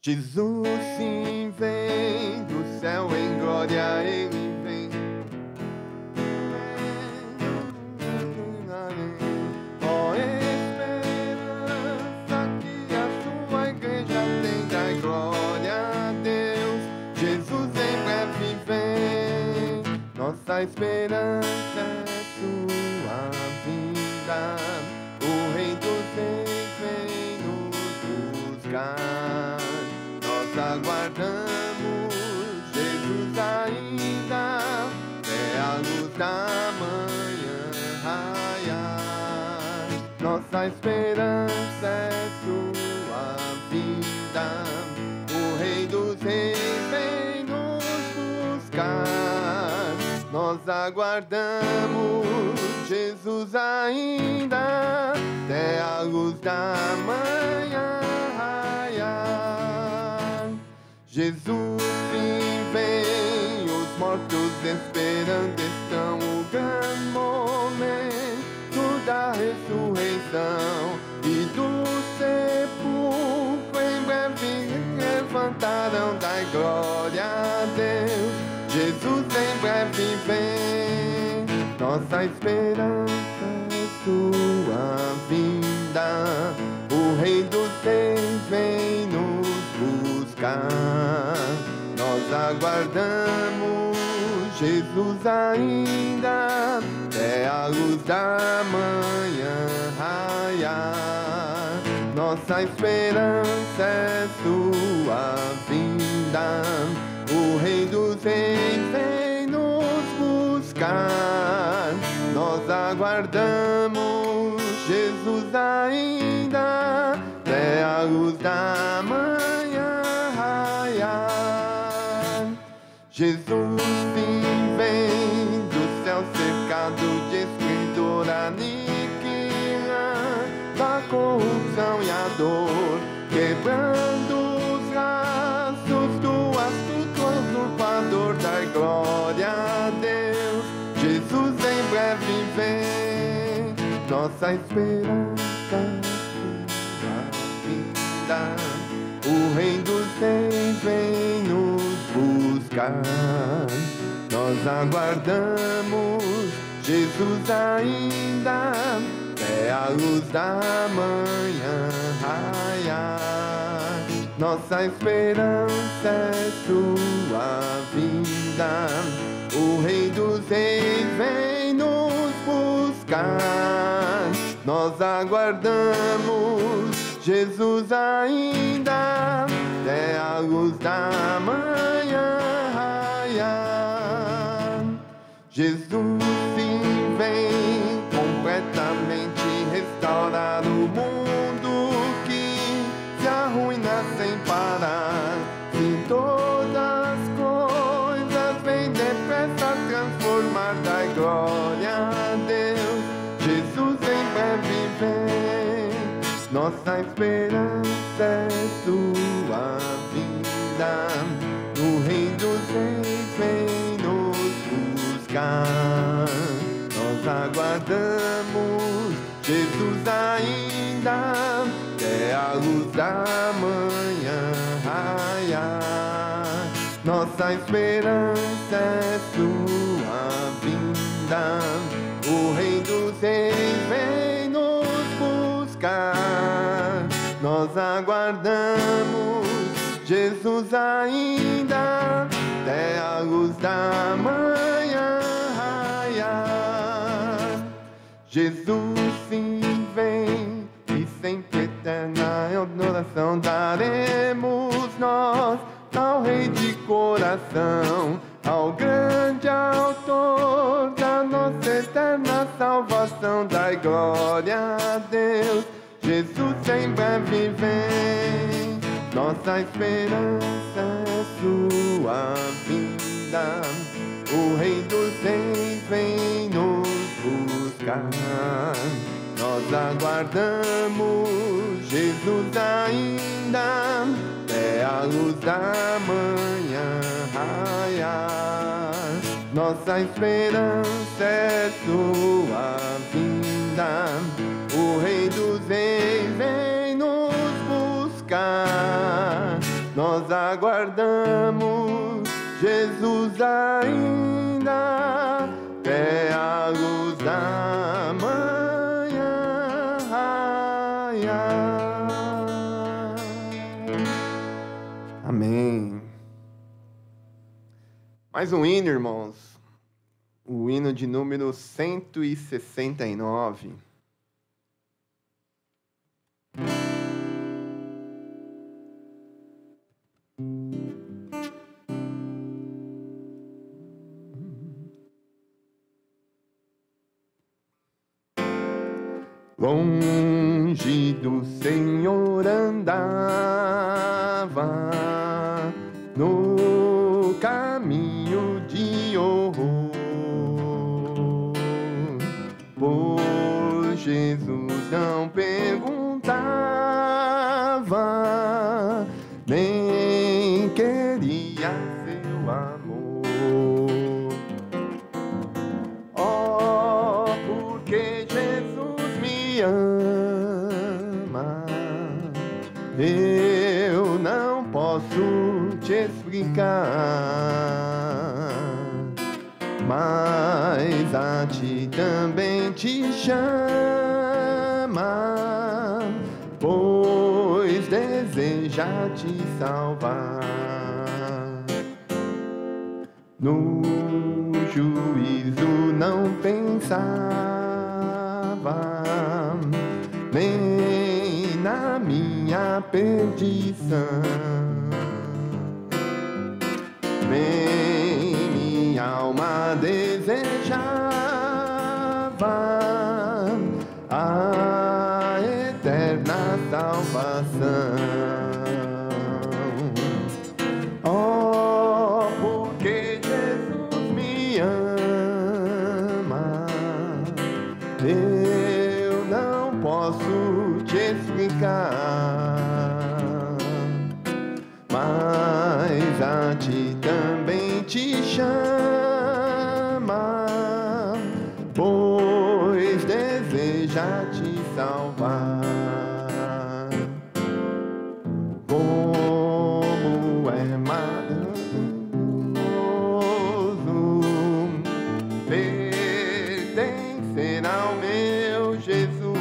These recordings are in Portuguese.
Jesus sim vem do céu em glória, ele vem. Ó esperança que a sua igreja tem, dai glória a Deus. Jesus em breve vem, nossa esperança é sua vinda. O Rei dos Reis vem nos buscar. Nós aguardamos Jesus ainda, até a luz da manhã raiar. Nossa esperança é sua vinda. O Rei dos Reis vem nos buscar. Nós aguardamos Jesus ainda, até a luz da manhã raiar. Jesus sim vem, os mortos esperando estão o grande momento da ressurreição e do sepulcro em breve levantarão, dai glória a Deus. Jesus em breve vem, nossa esperança é sua vinda. O Rei dos Reis vem nos buscar. Nós aguardamos Jesus ainda, até a luz da manhã raiar. Nossa esperança é sua vinda. O Rei dos Reis vem nos buscar. Nós aguardamos Jesus ainda, até a luz da manhã raiar. Jesus sim vem do céu cercado de esplendor, aniquilando a corrupção e a dor, quebrando os laços do astuto usurpador, dai glória a Deus. Jesus em breve vem, nossa esperança é sua vinda. O Rei dos Reis vem nos buscar. Nós aguardamos Jesus ainda, até a luz da manhã raiar. Nossa esperança é sua vinda. O Rei dos Reis vem nos buscar. Nós aguardamos Jesus ainda, até a luz da manhã raiar. Jesus sim vem completamente restaurar o mundo que se arruína sem parar. Sim, todas as coisas vêm depressa transformar, dai glória a Deus. Jesus em breve vem, nossa esperança é sua vinda. O Rei dos Reis vem nos buscar. Nós aguardamos Jesus ainda, até a luz da manhã raiar. Nossa esperança é sua vinda. O Rei dos Reis vem nos buscar. Nós aguardamos Jesus ainda, até a luz da manhã raiar. Jesus sim vem, e sempre eterna adoração daremos nós ao Rei de coração, ao grande autor da nossa eterna salvação, dai glória a Deus. Jesus em breve vem, nossa esperança é sua vinda. O Rei dos Reis vem nos buscar. Nós aguardamos Jesus ainda, até a luz da manhã raiar. Nossa esperança é sua vinda. o Rei dos Reis vem nos buscar. Nós aguardamos Jesus ainda, é a luz da manhã raiar. Amém. Mais um hino, irmãos. O hino de número 169. Longe do Senhor andava no caminho de horror, por Jesus não perguntava, nem queria seu amor. Oh, porque Jesus me ama, eu não posso te explicar, mas a ti também te chama, pois deseja te salvar. No juízo não pensava, nem na minha perdição, nem minha alma desejava a eterna salvação. Oh, porque Jesus me ama, eu não posso te explicar, mas a ti também te chama, pois deseja te salvar. Como é maravilhoso pertencer ao meu Jesus,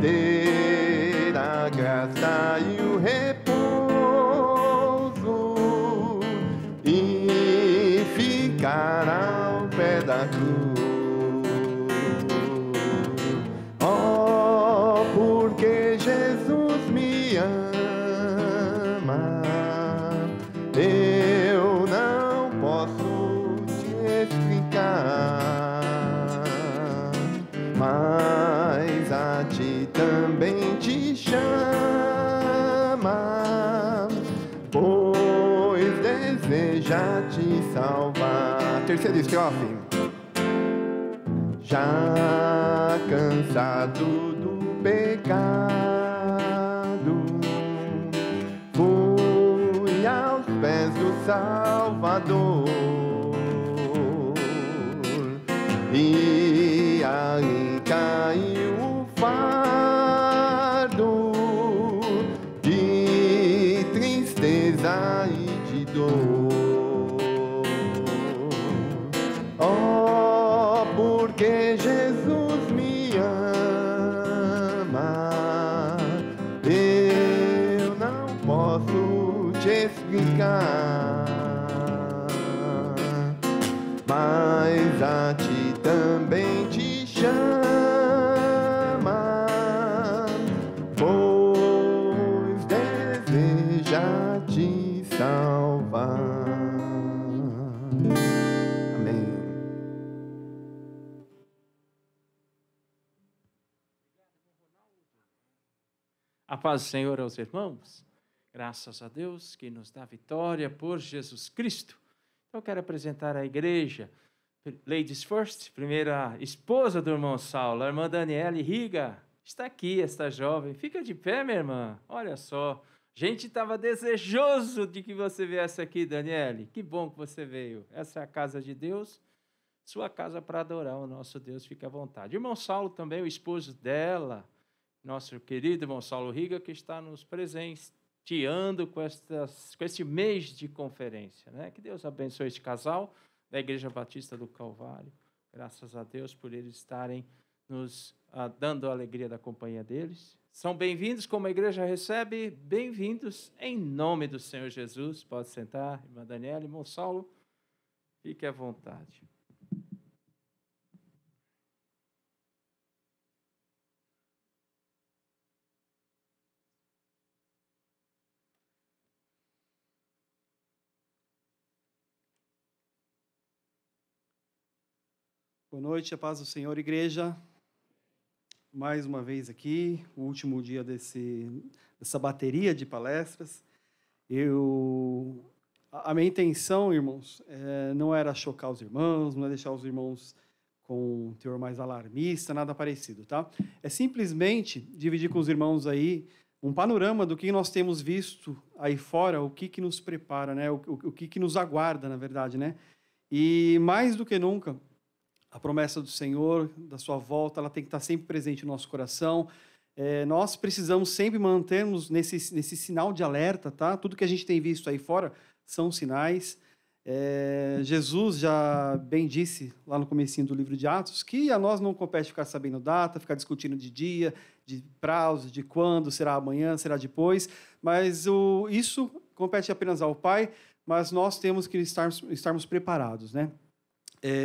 ter a graça e o repouso e ficar ao pé da cruz. Oh, porque Jesus me ama, eu não posso te explicar, mas a ti também te chama, pois deseja te salvar. Terceira estrofe. Já cansado do pecado, fui aos pés do Salvador, e ali caiu o fardo de tristeza e de dor. Oh, porque Jesus me ama, eu não posso te explicar, mas a ti também te chama, pois deseja te salvar. Amém. A paz do Senhor aos irmãos, graças a Deus que nos dá vitória por Jesus Cristo. Eu quero apresentar a igreja, Ladies First, primeira esposa do irmão Saulo, a irmã Daniele Riga, está aqui, esta jovem. Fica de pé, minha irmã, olha só. A gente estava desejoso de que você viesse aqui, Daniele. Que bom que você veio. Essa é a casa de Deus. sua casa para adorar o nosso Deus, fique à vontade. O irmão Saulo também, o esposo dela, nosso querido irmão Saulo Riga, que está nos presenteando com esse mês de conferência, né? Que Deus abençoe este casal da Igreja Batista do Calvário. Graças a Deus por eles estarem nos dando a alegria da companhia deles. São bem-vindos, como a igreja recebe, bem-vindos em nome do Senhor Jesus. Pode sentar, irmã Daniela, irmão Saulo, fique à vontade. Boa noite, a paz do Senhor, igreja. Mais uma vez aqui, o último dia dessa bateria de palestras. A minha intenção, irmãos, não era chocar os irmãos, não é deixar os irmãos com um teor mais alarmista, nada parecido, tá? É simplesmente dividir com os irmãos aí um panorama do que nós temos visto aí fora, o que nos prepara, né? O que nos aguarda, na verdade, né? E mais do que nunca, a promessa do Senhor, da sua volta, ela tem que estar sempre presente no nosso coração. Nós precisamos sempre mantermos nesse sinal de alerta, tá? Tudo que a gente tem visto aí fora são sinais. Jesus já bem disse lá no comecinho do livro de Atos que a nós não compete ficar sabendo data, ficar discutindo de dia, de prazo, de quando, será amanhã, será depois, mas isso compete apenas ao Pai, mas nós temos que estarmos preparados, né?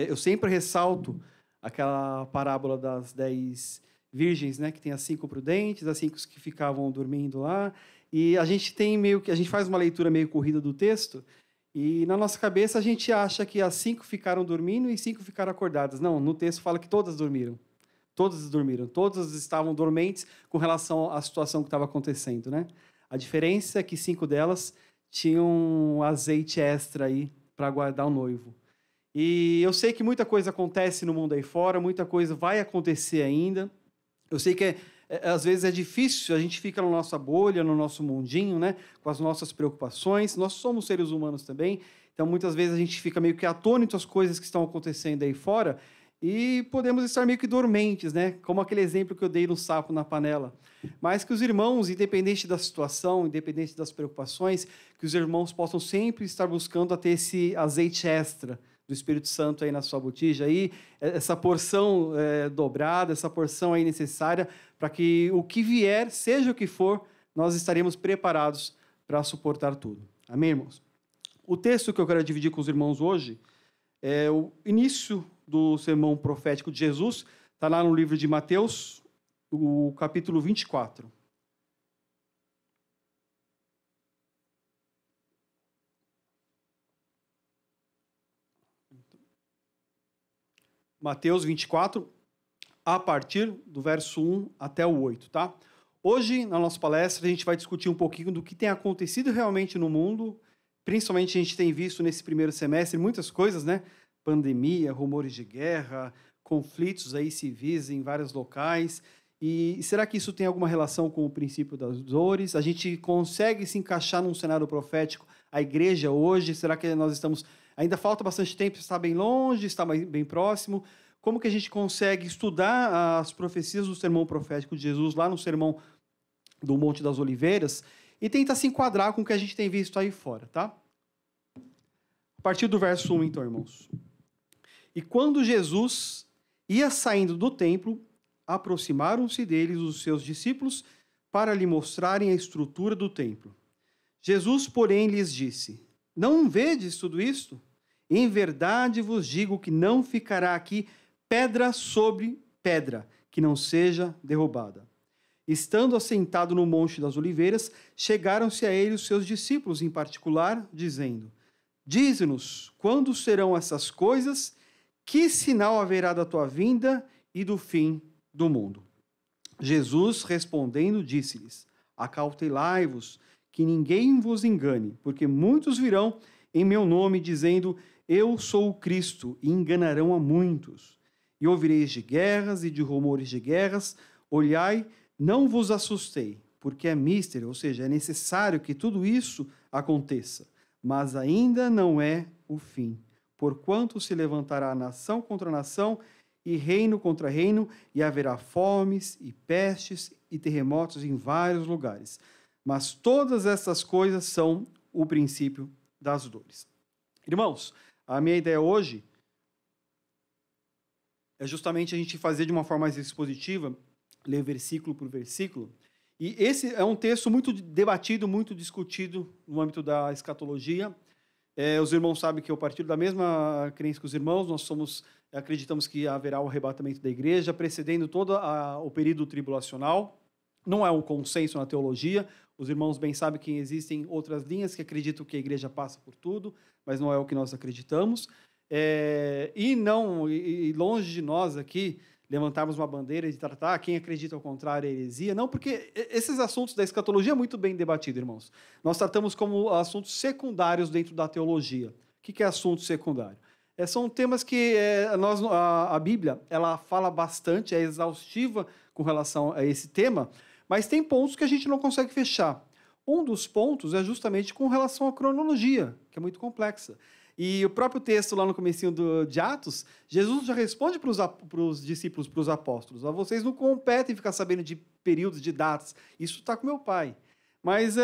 Eu sempre ressalto aquela parábola das 10 virgens, né, que tem as 5 prudentes, as 5 que ficavam dormindo lá, e a gente faz uma leitura meio corrida do texto, e na nossa cabeça a gente acha que as 5 ficaram dormindo e 5 ficaram acordadas. Não, no texto fala que todas dormiram. Todas estavam dormentes com relação à situação que estava acontecendo, né? A diferença é que 5 delas tinham azeite extra aí para guardar o noivo. E eu sei que muita coisa acontece no mundo aí fora, muita coisa vai acontecer ainda. Eu sei que às vezes é difícil, a gente fica na nossa bolha, no nosso mundinho, né, com as nossas preocupações. Nós somos seres humanos também, então muitas vezes a gente fica meio que atônito às coisas que estão acontecendo aí fora e podemos estar meio que dormentes, né, como aquele exemplo que eu dei no sapo na panela. Mas que os irmãos, independente da situação, independente das preocupações, que os irmãos possam sempre estar buscando a ter esse azeite extra do Espírito Santo aí na sua botija, aí, essa porção dobrada, essa porção aí necessária, para que o que vier, seja o que for, nós estaremos preparados para suportar tudo. Amém, irmãos? O texto que eu quero dividir com os irmãos hoje é o início do sermão profético de Jesus, está lá no livro de Mateus, o capítulo 24. Mateus 24, a partir do verso 1 até o 8, tá? Hoje, na nossa palestra, a gente vai discutir um pouquinho do que tem acontecido realmente no mundo. Principalmente, a gente tem visto nesse primeiro semestre muitas coisas, né? Pandemia, rumores de guerra, conflitos aí civis em vários locais. E será que isso tem alguma relação com o princípio das dores? A gente consegue se encaixar num cenário profético? A igreja hoje, será que nós estamos... Ainda falta bastante tempo, está bem longe, está bem próximo. Como que a gente consegue estudar as profecias do sermão profético de Jesus lá no sermão do Monte das Oliveiras e tentar se enquadrar com o que a gente tem visto aí fora, tá? A partir do verso 1, então, irmãos. E quando Jesus ia saindo do templo, aproximaram-se deles os seus discípulos para lhe mostrarem a estrutura do templo. Jesus, porém, lhes disse: não vedes tudo isto? Em verdade vos digo que não ficará aqui pedra sobre pedra, que não seja derrubada. Estando assentado no Monte das Oliveiras, chegaram-se a ele os seus discípulos em particular, dizendo: dize-nos, quando serão essas coisas? Que sinal haverá da tua vinda e do fim do mundo? Jesus, respondendo, disse-lhes: acautelai-vos, que ninguém vos engane, porque muitos virão em meu nome, dizendo: eu sou o Cristo, e enganarão a muitos. E ouvireis de guerras e de rumores de guerras. Olhai, não vos assustei, porque é míster, ou seja, é necessário que tudo isso aconteça, mas ainda não é o fim. porquanto se levantará nação contra nação e reino contra reino, e haverá fomes e pestes e terremotos em vários lugares. Mas todas essas coisas são o princípio das dores. Irmãos, a minha ideia hoje é justamente a gente fazer de uma forma mais expositiva, ler versículo por versículo. E esse é um texto muito debatido, muito discutido no âmbito da escatologia. Os irmãos sabem que eu partilho da mesma crença que os irmãos, acreditamos que haverá o arrebatamento da igreja, precedendo todo o período tribulacional. Não é um consenso na teologia, os irmãos bem sabem que existem outras linhas que acreditam que a igreja passa por tudo, mas não é o que nós acreditamos. E longe de nós aqui levantarmos uma bandeira de tratar quem acredita ao contrário é heresia, não, porque esses assuntos da escatologia é muito bem debatido, irmãos. Nós tratamos como assuntos secundários dentro da teologia. O que é assunto secundário? São temas que a Bíblia ela fala bastante, é exaustiva com relação a esse tema, mas tem pontos que a gente não consegue fechar. Um dos pontos é justamente com relação à cronologia, que é muito complexa. E o próprio texto lá no comecinho de Atos, Jesus já responde para os discípulos, para os apóstolos: vocês não competem ficar sabendo de períodos, de datas, isso está com meu Pai. Mas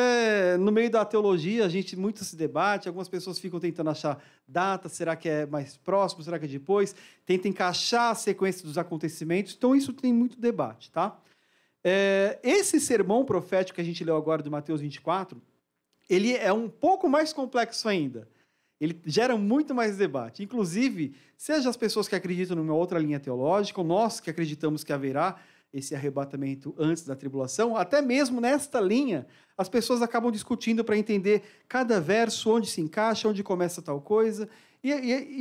no meio da teologia, a gente muito se debate, algumas pessoas ficam tentando achar data, será que é mais próximo, será que é depois? Tenta encaixar a sequência dos acontecimentos, então isso tem muito debate, tá? Esse sermão profético que a gente leu agora de Mateus 24, ele é um pouco mais complexo ainda. Ele gera muito mais debate. Inclusive, seja as pessoas que acreditam numa outra linha teológica, ou nós que acreditamos que haverá esse arrebatamento antes da tribulação, até mesmo nesta linha, as pessoas acabam discutindo para entender cada verso, onde se encaixa, onde começa tal coisa. E,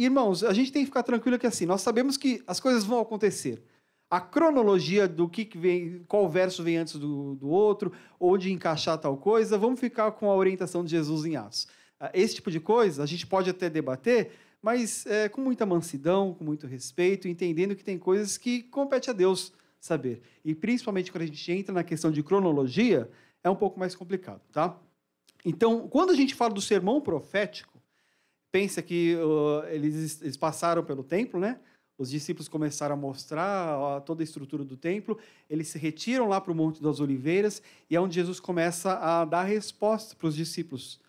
irmãos, a gente tem que ficar tranquilo que assim, nós sabemos que as coisas vão acontecer. A cronologia do que vem, qual verso vem antes do outro, onde encaixar tal coisa, vamos ficar com a orientação de Jesus em Atos. Esse tipo de coisa a gente pode até debater, mas com muita mansidão, com muito respeito, entendendo que tem coisas que compete a Deus saber. E principalmente quando a gente entra na questão de cronologia, é um pouco mais complicado, tá? Então, quando a gente fala do sermão profético, pensa que eles passaram pelo templo, né? Os discípulos começaram a mostrar toda a estrutura do templo, eles se retiram lá para o Monte das Oliveiras, e é onde Jesus começa a dar resposta para os discípulos.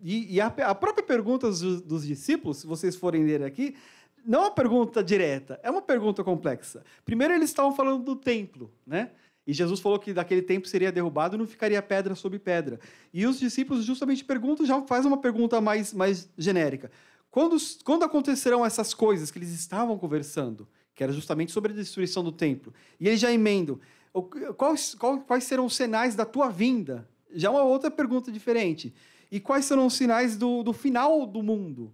E a própria pergunta dos discípulos, se vocês forem ler aqui, não é uma pergunta direta, é uma pergunta complexa. Primeiro, eles estavam falando do templo, né? E Jesus falou que daquele templo seria derrubado e não ficaria pedra sobre pedra. E os discípulos justamente perguntam, já faz uma pergunta mais genérica. Quando acontecerão essas coisas que eles estavam conversando, que era justamente sobre a destruição do templo? E eles já emendam, quais serão os sinais da tua vinda? Já uma outra pergunta diferente. E quais serão os sinais do final do mundo?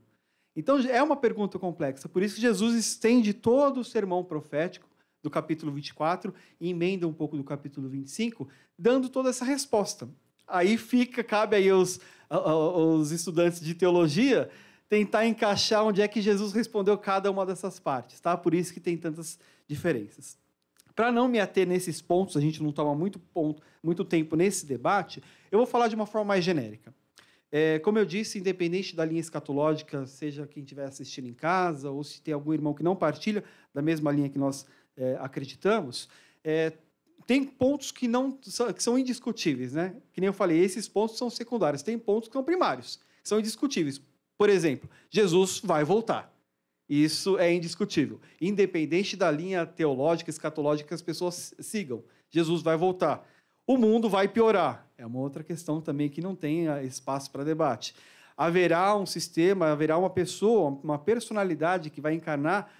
Então, é uma pergunta complexa. Por isso que Jesus estende todo o sermão profético do capítulo 24 e emenda um pouco do capítulo 25, dando toda essa resposta. Aí cabe aí aos estudantes de teologia tentar encaixar onde é que Jesus respondeu cada uma dessas partes, tá? Por isso que tem tantas diferenças. Para não me ater nesses pontos, a gente não toma muito tempo nesse debate, eu vou falar de uma forma mais genérica. Como eu disse, independente da linha escatológica, seja quem estiver assistindo em casa, ou se tem algum irmão que não partilha da mesma linha que nós acreditamos, tem pontos que são indiscutíveis, né? Que nem eu falei, esses pontos são secundários. Tem pontos que são primários, que são indiscutíveis. Por exemplo, Jesus vai voltar. Isso é indiscutível. Independente da linha teológica, escatológica que as pessoas sigam, Jesus vai voltar. O mundo vai piorar. É uma outra questão também que não tem espaço para debate. Haverá um sistema, haverá uma pessoa, uma personalidade que vai encarnar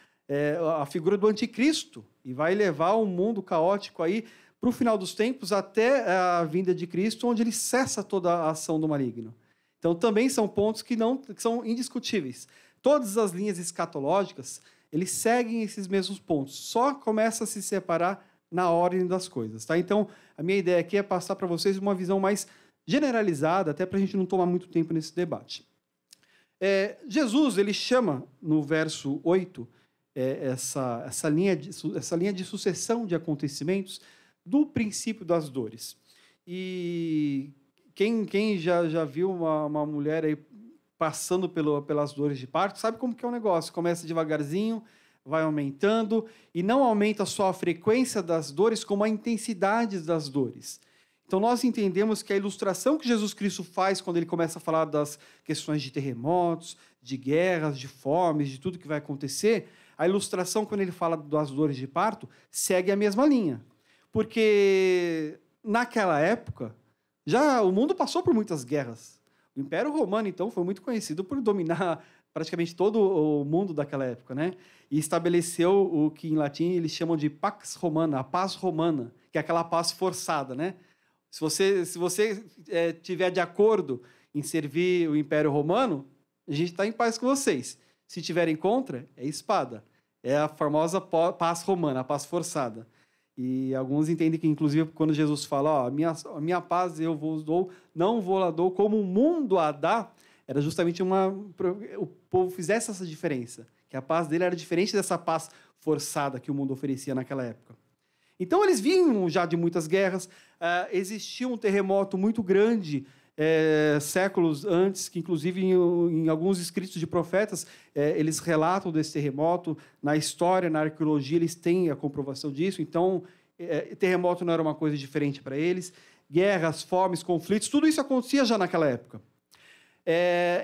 a figura do anticristo e vai levar um mundo caótico aí para o final dos tempos até a vinda de Cristo, onde ele cessa toda a ação do maligno. Então, também são pontos que são indiscutíveis. Todas as linhas escatológicas, eles seguem esses mesmos pontos. Só começa a se separar na ordem das coisas, tá? Então, a minha ideia aqui é passar para vocês uma visão mais generalizada, até para a gente não tomar muito tempo nesse debate. Jesus, ele chama, no verso 8, essa linha de sucessão de acontecimentos do princípio das dores. E quem já viu uma mulher aí passando pelas dores de parto, sabe como que é o negócio? Começa devagarzinho, vai aumentando, e não aumenta só a frequência das dores, como a intensidade das dores. Então, nós entendemos que a ilustração que Jesus Cristo faz quando ele começa a falar das questões de terremotos, de guerras, de fomes, de tudo que vai acontecer, a ilustração, quando ele fala das dores de parto, segue a mesma linha. Porque, naquela época, já o mundo passou por muitas guerras. O Império Romano, então, foi muito conhecido por dominar praticamente todo o mundo daquela época, né? E estabeleceu o que, em latim, eles chamam de Pax Romana, a paz romana, que é aquela paz forçada, né? Se você tiver de acordo em servir o Império Romano, a gente está em paz com vocês. Se tiverem contra, é espada. É a famosa paz romana, a paz forçada. E alguns entendem que, inclusive, quando Jesus fala, a minha paz eu vos dou, não vou lá dou como o mundo a dá, era justamente o povo fizesse essa diferença, que a paz dele era diferente dessa paz forçada que o mundo oferecia naquela época. Então, eles vinham já de muitas guerras, existia um terremoto muito grande, séculos antes, que inclusive em alguns escritos de profetas, eles relatam desse terremoto, na história, na arqueologia, eles têm a comprovação disso, então, terremoto não era uma coisa diferente para eles, guerras, fomes, conflitos, tudo isso acontecia já naquela época.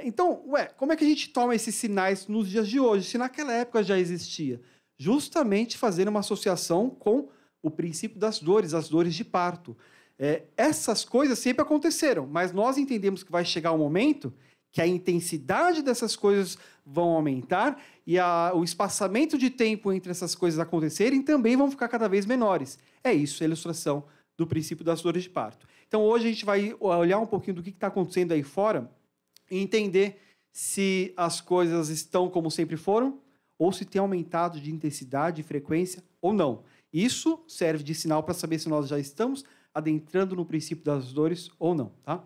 Então, como é que a gente toma esses sinais nos dias de hoje, se naquela época já existia? Justamente fazendo uma associação com o princípio das dores, as dores de parto. Essas coisas sempre aconteceram, mas nós entendemos que vai chegar um momento que a intensidade dessas coisas vão aumentar e o espaçamento de tempo entre essas coisas acontecerem também vão ficar cada vez menores. Isso é a ilustração do princípio das dores de parto. Então, hoje a gente vai olhar um pouquinho do que está acontecendo aí fora e entender se as coisas estão como sempre foram ou se tem aumentado de intensidade e frequência ou não. Isso serve de sinal para saber se nós já estamos adentrando no princípio das dores ou não, tá?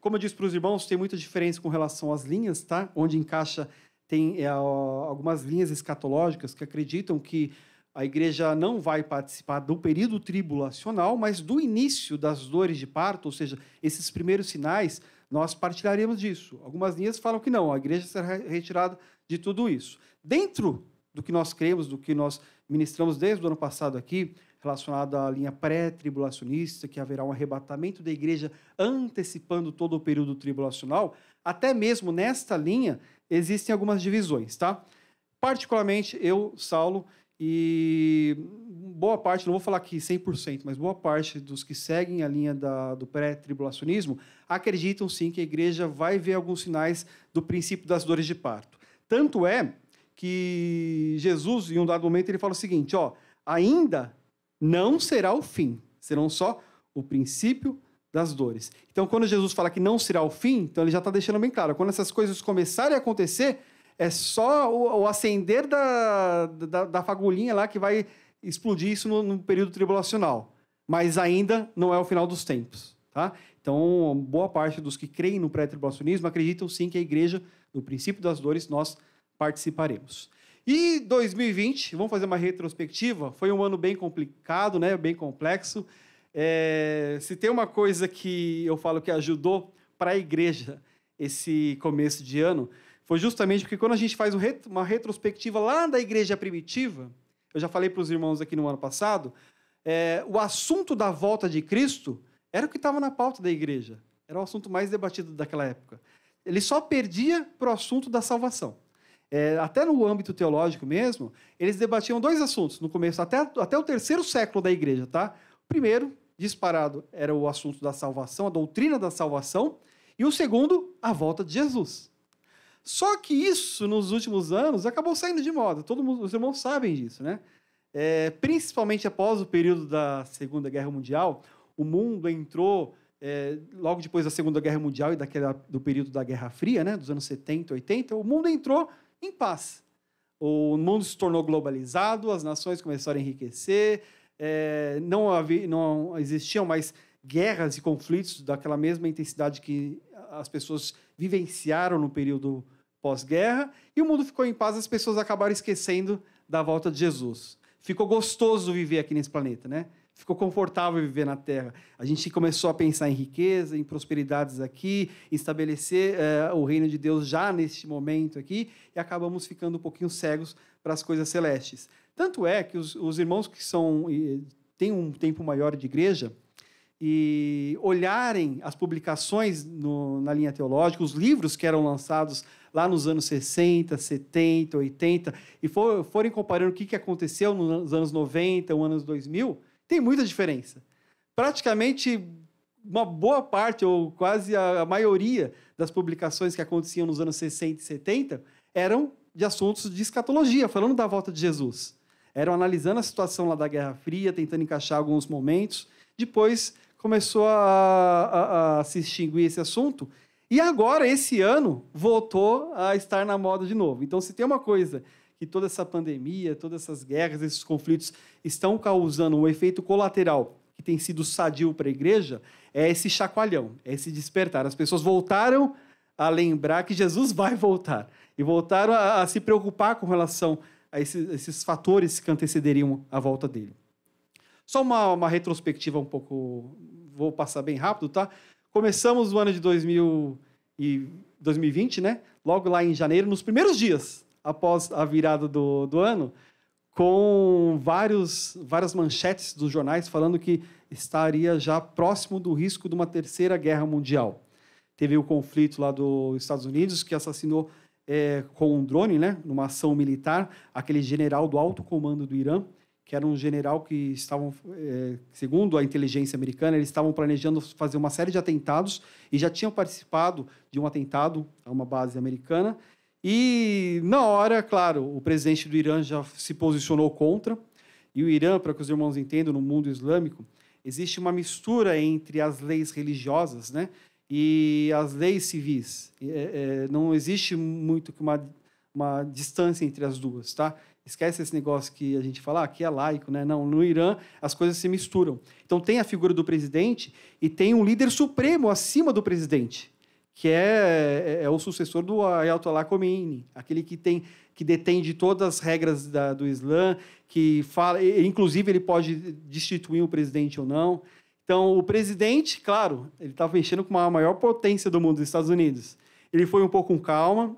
Como eu disse para os irmãos, tem muita diferença com relação às linhas, tá? Onde encaixa, tem algumas linhas escatológicas que acreditam que a igreja não vai participar do período tribulacional, mas do início das dores de parto, ou seja, esses primeiros sinais, nós partilharemos disso. Algumas linhas falam que não, a igreja será retirada de tudo isso. Dentro do que nós cremos, do que nós ministramos desde o ano passado aqui, relacionado à linha pré-tribulacionista, que haverá um arrebatamento da igreja antecipando todo o período tribulacional, até mesmo nesta linha existem algumas divisões, tá? Particularmente eu, Saulo, e boa parte, não vou falar aqui 100%, mas boa parte dos que seguem a linha do pré-tribulacionismo acreditam sim que a igreja vai ver alguns sinais do princípio das dores de parto. Tanto é que Jesus, em um dado momento, ele fala o seguinte, ainda não será o fim, serão só o princípio das dores. Então, quando Jesus fala que não será o fim, então ele já está deixando bem claro, quando essas coisas começarem a acontecer, é só o acender da fagulhinha lá que vai explodir isso no período tribulacional. Mas ainda não é o final dos tempos, tá? Então, boa parte dos que creem no pré-tribulacionismo acreditam sim que a igreja, no princípio das dores, nós participaremos. E 2020, vamos fazer uma retrospectiva, foi um ano bem complicado, né? Bem complexo. Se tem uma coisa que eu falo que ajudou para a igreja esse começo de ano, foi justamente porque quando a gente faz uma retrospectiva lá da igreja primitiva, eu já falei para os irmãos aqui no ano passado, o assunto da volta de Cristo era o que estava na pauta da igreja. Era o assunto mais debatido daquela época. Ele só perdia para o assunto da salvação. Até no âmbito teológico mesmo, eles debatiam dois assuntos no começo, até o terceiro século da igreja, tá? O primeiro, disparado, era o assunto da salvação, a doutrina da salvação, e o segundo, a volta de Jesus. Só que isso, nos últimos anos, acabou saindo de moda. Os irmãos sabem disso, né? Principalmente após o período da Segunda Guerra Mundial, o mundo entrou, logo depois da Segunda Guerra Mundial e do período da Guerra Fria, né, dos anos 70, 80, o mundo entrou em paz. O mundo se tornou globalizado, as nações começaram a enriquecer, não existiam mais guerras e conflitos daquela mesma intensidade que as pessoas vivenciaram no período pós-guerra, e o mundo ficou em paz, as pessoas acabaram esquecendo da volta de Jesus. Ficou gostoso viver aqui nesse planeta, né? ficou confortável viver na terra. A gente começou a pensar em riqueza, em prosperidades aqui, em estabelecer o reino de Deus já neste momento aqui, e acabamos ficando um pouquinho cegos para as coisas celestes. Tanto é que os irmãos que têm um tempo maior de igreja e olharem as publicações na linha teológica, os livros que eram lançados lá nos anos 60, 70, 80, e forem comparando o que aconteceu nos anos 90, nos anos 2000, tem muita diferença. Praticamente uma boa parte, ou quase a maioria das publicações que aconteciam nos anos 60 e 70 eram de assuntos de escatologia, falando da volta de Jesus. Eram analisando a situação lá da Guerra Fria, tentando encaixar alguns momentos. Depois começou a se extinguir esse assunto. E agora, esse ano, voltou a estar na moda de novo. Então, se tem uma coisa que toda essa pandemia, todas essas guerras, esses conflitos estão causando um efeito colateral que tem sido sadio para a igreja, é esse chacoalhão, é esse despertar. As pessoas voltaram a lembrar que Jesus vai voltar e voltaram a se preocupar com relação a esses fatores que antecederiam a volta dele. Só uma retrospectiva um pouco, vou passar bem rápido, tá? Começamos o ano de 2020, né? Logo lá em janeiro, nos primeiros dias após a virada do ano, com várias manchetes dos jornais falando que estaria já próximo do risco de uma terceira guerra mundial. Teve o conflito lá dos Estados Unidos, que assassinou com um drone, né, numa ação militar, aquele general do alto comando do Irã, que era um general que estavam, segundo a inteligência americana, eles estavam planejando fazer uma série de atentados e já tinham participado de um atentado a uma base americana. E, na hora, claro, o presidente do Irã já se posicionou contra. E o Irã, para que os irmãos entendam, no mundo islâmico, existe uma mistura entre as leis religiosas, né, e as leis civis. Não existe muito que uma distância entre as duas, tá? Esquece esse negócio que a gente fala, que é laico, né? Não, no Irã as coisas se misturam. Então tem a figura do presidente e tem um líder supremo acima do presidente, que é o sucessor do Ayatollah Khomeini, aquele que detém de todas as regras do Islã, que fala, inclusive ele pode destituir o presidente ou não. Então, o presidente, claro, ele estava mexendo com a maior potência do mundo, dos Estados Unidos. Ele foi um pouco com calma,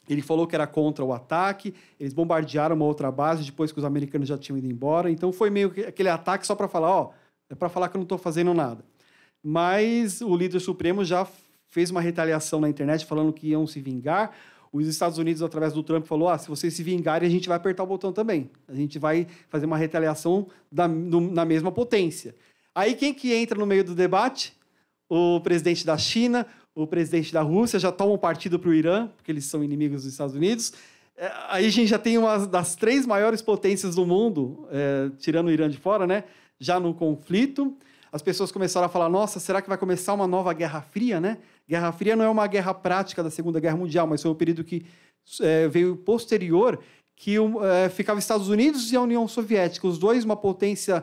ele falou que era contra o ataque, eles bombardearam uma outra base depois que os americanos já tinham ido embora. Então, foi meio que aquele ataque só para falar, é para falar que eu não estou fazendo nada. Mas o líder supremo já fez uma retaliação na internet falando que iam se vingar. Os Estados Unidos, através do Trump, falou, se vocês se vingarem, a gente vai apertar o botão também. A gente vai fazer uma retaliação na mesma potência. Aí quem que entra no meio do debate? O presidente da China, o presidente da Rússia, já tomam partido para o Irã, porque eles são inimigos dos Estados Unidos. Aí a gente já tem uma das 3 maiores potências do mundo, tirando o Irã de fora, né? Já no conflito. As pessoas começaram a falar, nossa, será que vai começar uma nova Guerra Fria, né? Guerra Fria não é uma guerra prática da Segunda Guerra Mundial, mas foi um período que veio posterior, que ficava os Estados Unidos e a União Soviética, os dois uma potência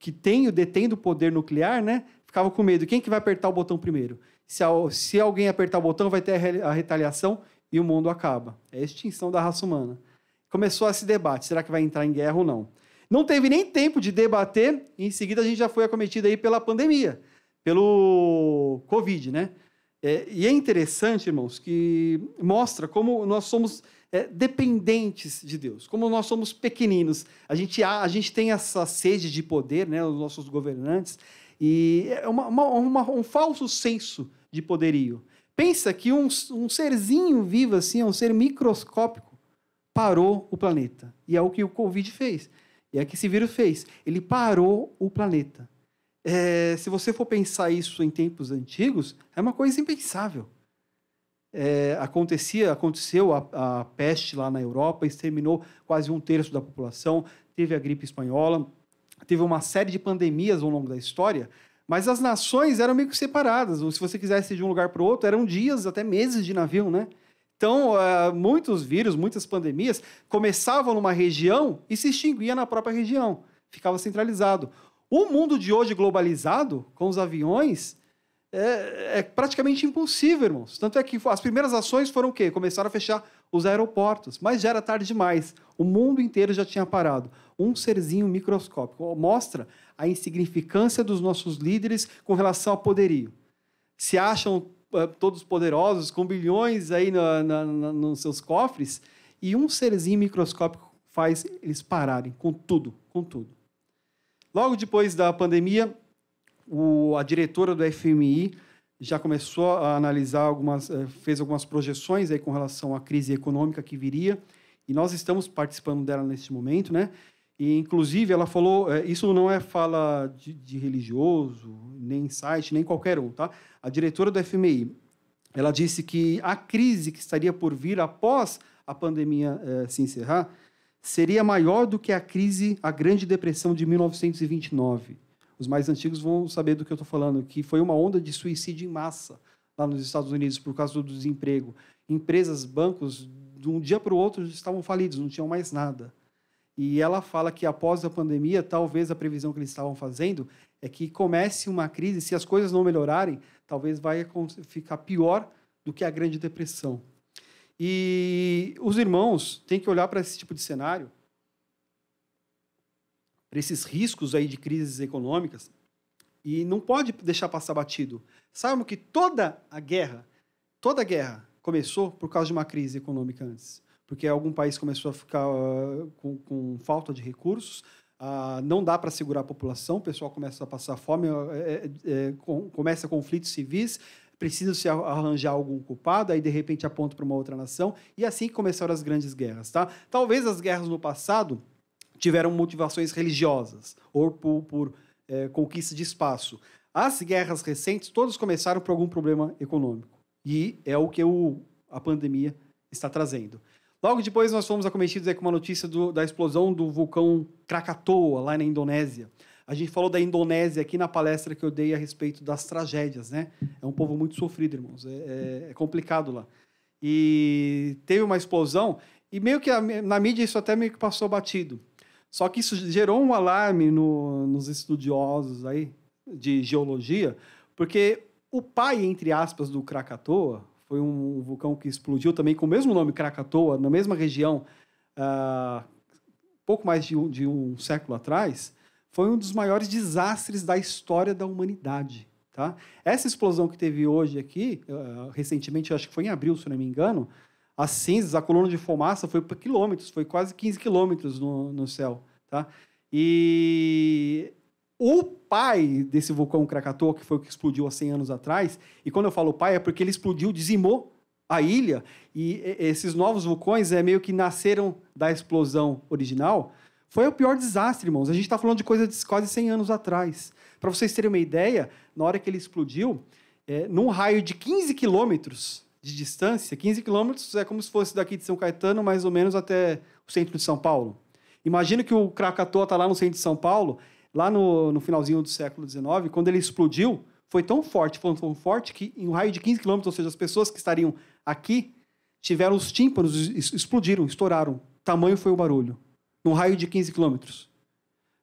que detém do poder nuclear, né? Ficava com medo. Quem que vai apertar o botão primeiro? Se alguém apertar o botão, vai ter a retaliação e o mundo acaba. É a extinção da raça humana. Começou esse debate, será que vai entrar em guerra ou não? Não teve nem tempo de debater, e em seguida a gente já foi acometido aí pela pandemia, pelo Covid, né? E é interessante, irmãos, que mostra como nós somos dependentes de Deus, como nós somos pequeninos. A gente tem essa sede de poder, né, os nossos governantes, e é um falso senso de poderio. Pensa que um serzinho vivo assim, um ser microscópico, parou o planeta. E é o que o Covid fez. E é o que esse vírus fez. Ele parou o planeta. Se você for pensar isso em tempos antigos, é uma coisa impensável. Aconteceu a peste lá na Europa, exterminou quase 1/3 da população, teve a gripe espanhola, teve uma série de pandemias ao longo da história, mas as nações eram meio que separadas. Se você quisesse ir de um lugar para o outro, eram dias, até meses de navio, né? Então, muitos vírus, muitas pandemias começavam numa região e se extinguiam na própria região, ficava centralizado. O mundo de hoje globalizado, com os aviões, é praticamente impossível, irmãos. Tanto é que as primeiras ações foram o quê? Começaram a fechar os aeroportos, mas já era tarde demais. O mundo inteiro já tinha parado. Um serzinho microscópico mostra a insignificância dos nossos líderes com relação ao poderio. Se acham todos poderosos, com bilhões aí nos seus cofres, e um serzinho microscópico faz eles pararem com tudo, com tudo. Logo depois da pandemia, a diretora do FMI já começou a analisar fez algumas projeções aí com relação à crise econômica que viria, e nós estamos participando dela neste momento, né? E, inclusive, ela falou, isso não é fala de religioso, nem site, nem qualquer um, tá? A diretora do FMI, ela disse que a crise que estaria por vir após a pandemia se encerrar seria maior do que a Grande Depressão de 1929. Os mais antigos vão saber do que eu estou falando, que foi uma onda de suicídio em massa lá nos Estados Unidos por causa do desemprego. Empresas, bancos, de um dia para o outro estavam falidos, não tinham mais nada. E ela fala que após a pandemia, talvez a previsão que eles estavam fazendo é que comece uma crise, se as coisas não melhorarem, talvez vai ficar pior do que a Grande Depressão. E os irmãos têm que olhar para esse tipo de cenário, para esses riscos aí de crises econômicas, e não pode deixar passar batido. Saibam que toda a guerra começou por causa de uma crise econômica antes. Porque algum país começou a ficar com falta de recursos, não dá para segurar a população, o pessoal começa a passar fome, começa conflitos civis, precisa se arranjar algum culpado, aí de repente aponta para uma outra nação, e assim que começaram as grandes guerras. Tá? Talvez as guerras no passado tiveram motivações religiosas, ou por conquista de espaço. As guerras recentes, todas começaram por algum problema econômico, e é o que a pandemia está trazendo. Logo depois, nós fomos acometidos com uma notícia da explosão do vulcão Krakatoa, lá na Indonésia. A gente falou da Indonésia aqui na palestra que eu dei a respeito das tragédias, né? É um povo muito sofrido, irmãos. É complicado lá. E teve uma explosão, e meio que na mídia isso até meio que passou batido. Só que isso gerou um alarme nos estudiosos aí de geologia, porque o pai, entre aspas, do Krakatoa, foi um vulcão que explodiu também com o mesmo nome, Krakatoa, na mesma região, pouco mais de um século atrás, foi um dos maiores desastres da história da humanidade. Tá? Essa explosão que teve hoje aqui, recentemente, acho que foi em abril, se não me engano, as cinzas, a coluna de fumaça foi por quilômetros, foi quase 15 quilômetros no céu. Tá? E o pai desse vulcão Krakatoa, que foi o que explodiu há 100 anos atrás, e quando eu falo pai é porque ele explodiu, dizimou a ilha, e esses novos vulcões meio que nasceram da explosão original, foi o pior desastre, irmãos. A gente está falando de coisa de quase 100 anos atrás. Para vocês terem uma ideia, na hora que ele explodiu, num raio de 15 quilômetros de distância, 15 quilômetros é como se fosse daqui de São Caetano, mais ou menos até o centro de São Paulo. Imagina que o Krakatoa está lá no centro de São Paulo, lá no finalzinho do século XIX, quando ele explodiu, foi tão forte que em um raio de 15 quilômetros, ou seja, as pessoas que estariam aqui, tiveram os tímpanos, explodiram, estouraram. Tamanho foi o barulho. Num raio de 15 quilômetros.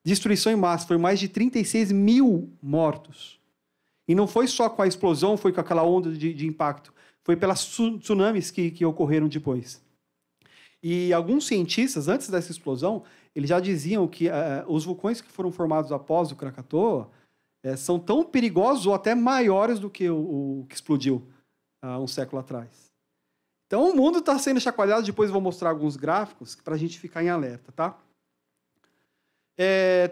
Destruição em massa, foi mais de 36 mil mortos. E não foi só com a explosão, foi com aquela onda de impacto. Foi pelas tsunamis que ocorreram depois. E alguns cientistas, antes dessa explosão, eles já diziam que os vulcões que foram formados após o Krakatoa são tão perigosos ou até maiores do que o que explodiu há um século atrás. Então, o mundo está sendo chacoalhado. Depois eu vou mostrar alguns gráficos para a gente ficar em alerta. Tá?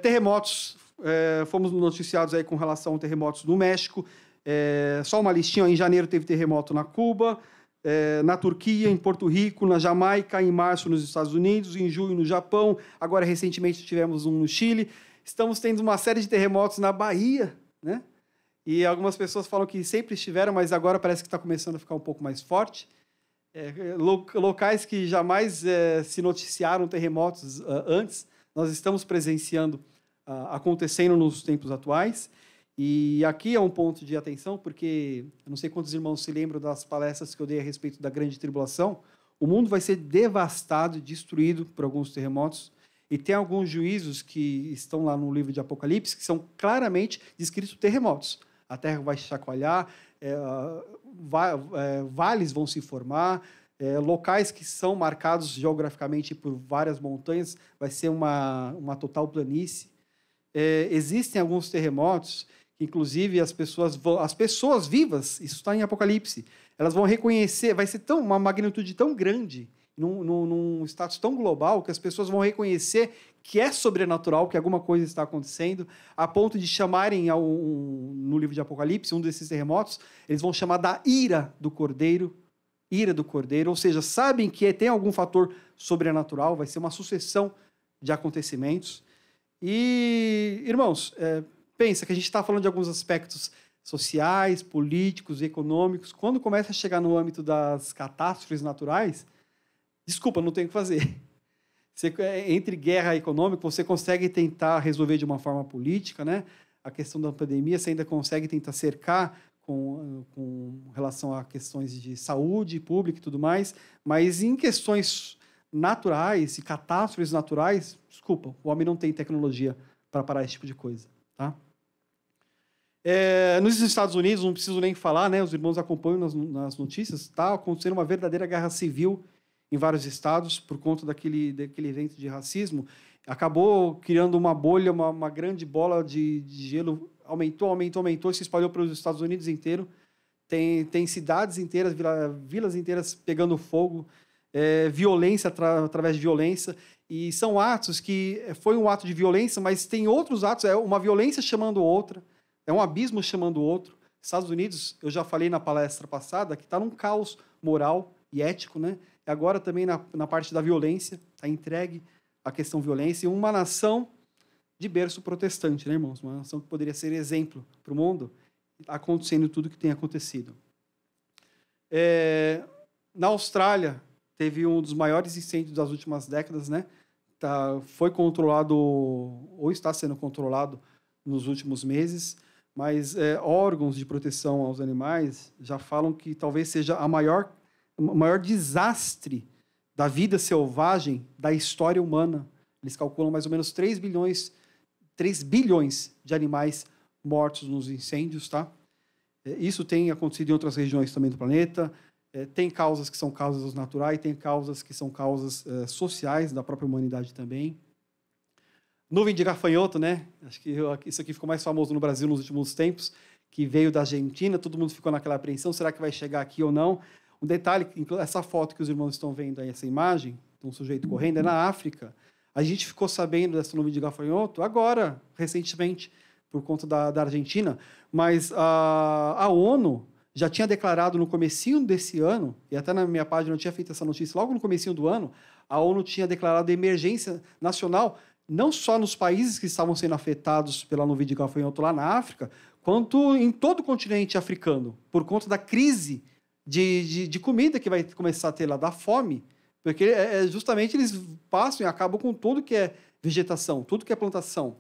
Terremotos. Fomos noticiados aí com relação a terremotos no México. Só uma listinha. Em janeiro teve terremoto na Cuba, na Turquia, em Porto Rico, na Jamaica, em março nos Estados Unidos, em julho no Japão, agora recentemente tivemos um no Chile. Estamos tendo uma série de terremotos na Bahia, né? E algumas pessoas falam que sempre estiveram, mas agora parece que está começando a ficar um pouco mais forte. Locais que jamais se noticiaram terremotos antes, nós estamos presenciando acontecendo nos tempos atuais. E aqui é um ponto de atenção, porque eu não sei quantos irmãos se lembram das palestras que eu dei a respeito da grande tribulação. O mundo vai ser devastado e destruído por alguns terremotos. E tem alguns juízos que estão lá no livro de Apocalipse que são claramente descritos terremotos. A terra vai chacoalhar, vales vão se formar, locais que são marcados geograficamente por várias montanhas, vai ser uma total planície. Existem alguns terremotos que, inclusive, as pessoas vivas, isso está em Apocalipse, elas vão reconhecer, vai ser uma magnitude tão grande, num status tão global, que as pessoas vão reconhecer que é sobrenatural, que alguma coisa está acontecendo, a ponto de chamarem, no livro de Apocalipse, um desses terremotos, eles vão chamar da ira do Cordeiro, ou seja, sabem que tem algum fator sobrenatural, vai ser uma sucessão de acontecimentos. E, irmãos, pensa que a gente está falando de alguns aspectos sociais, políticos, econômicos. Quando começa a chegar no âmbito das catástrofes naturais, desculpa, não tem o que fazer. Entre guerra econômica, você consegue tentar resolver de uma forma política, né? A questão da pandemia, você ainda consegue tentar cercar com relação a questões de saúde pública e tudo mais, mas em questões naturais e catástrofes naturais, desculpa, o homem não tem tecnologia para parar esse tipo de coisa, tá? Nos Estados Unidos, não preciso nem falar, né? Os irmãos acompanham nas notícias, está acontecendo uma verdadeira guerra civil em vários estados por conta daquele evento de racismo. Acabou criando uma bolha, uma grande bola de gelo, aumentou, se espalhou para os Estados Unidos inteiro. Tem cidades inteiras, vilas inteiras pegando fogo, violência através de violência. E são atos que foi um ato de violência, mas tem outros atos, uma violência chamando outra, é um abismo chamando outro. Estados Unidos, eu já falei na palestra passada, que está num caos moral e ético, né? E agora também na parte da violência, está entregue a questão violência, e uma nação de berço protestante, né, irmãos? Uma nação que poderia ser exemplo para o mundo, acontecendo tudo o que tem acontecido. Na Austrália, teve um dos maiores incêndios das últimas décadas, né? Foi controlado, ou está sendo controlado nos últimos meses, mas órgãos de proteção aos animais já falam que talvez seja o maior desastre da vida selvagem da história humana. Eles calculam mais ou menos 3 bilhões de animais mortos nos incêndios, tá? Isso tem acontecido em outras regiões também do planeta. Tem causas que são causas naturais, tem causas que são causas sociais da própria humanidade também. Nuvem de gafanhoto, né? Acho que isso aqui ficou mais famoso no Brasil nos últimos tempos, que veio da Argentina, todo mundo ficou naquela apreensão, será que vai chegar aqui ou não? Um detalhe, essa foto que os irmãos estão vendo aí, essa imagem, de um sujeito correndo, é na África. A gente ficou sabendo dessa nuvem de gafanhoto agora, recentemente, por conta da Argentina, mas a ONU já tinha declarado no comecinho desse ano, e até na minha página eu tinha feito essa notícia, logo no comecinho do ano, a ONU tinha declarado emergência nacional, não só nos países que estavam sendo afetados pela nuvem de gafanhoto lá na África, quanto em todo o continente africano, por conta da crise de comida que vai começar a ter lá, da fome, porque justamente eles passam e acabam com tudo que é vegetação, tudo que é plantação.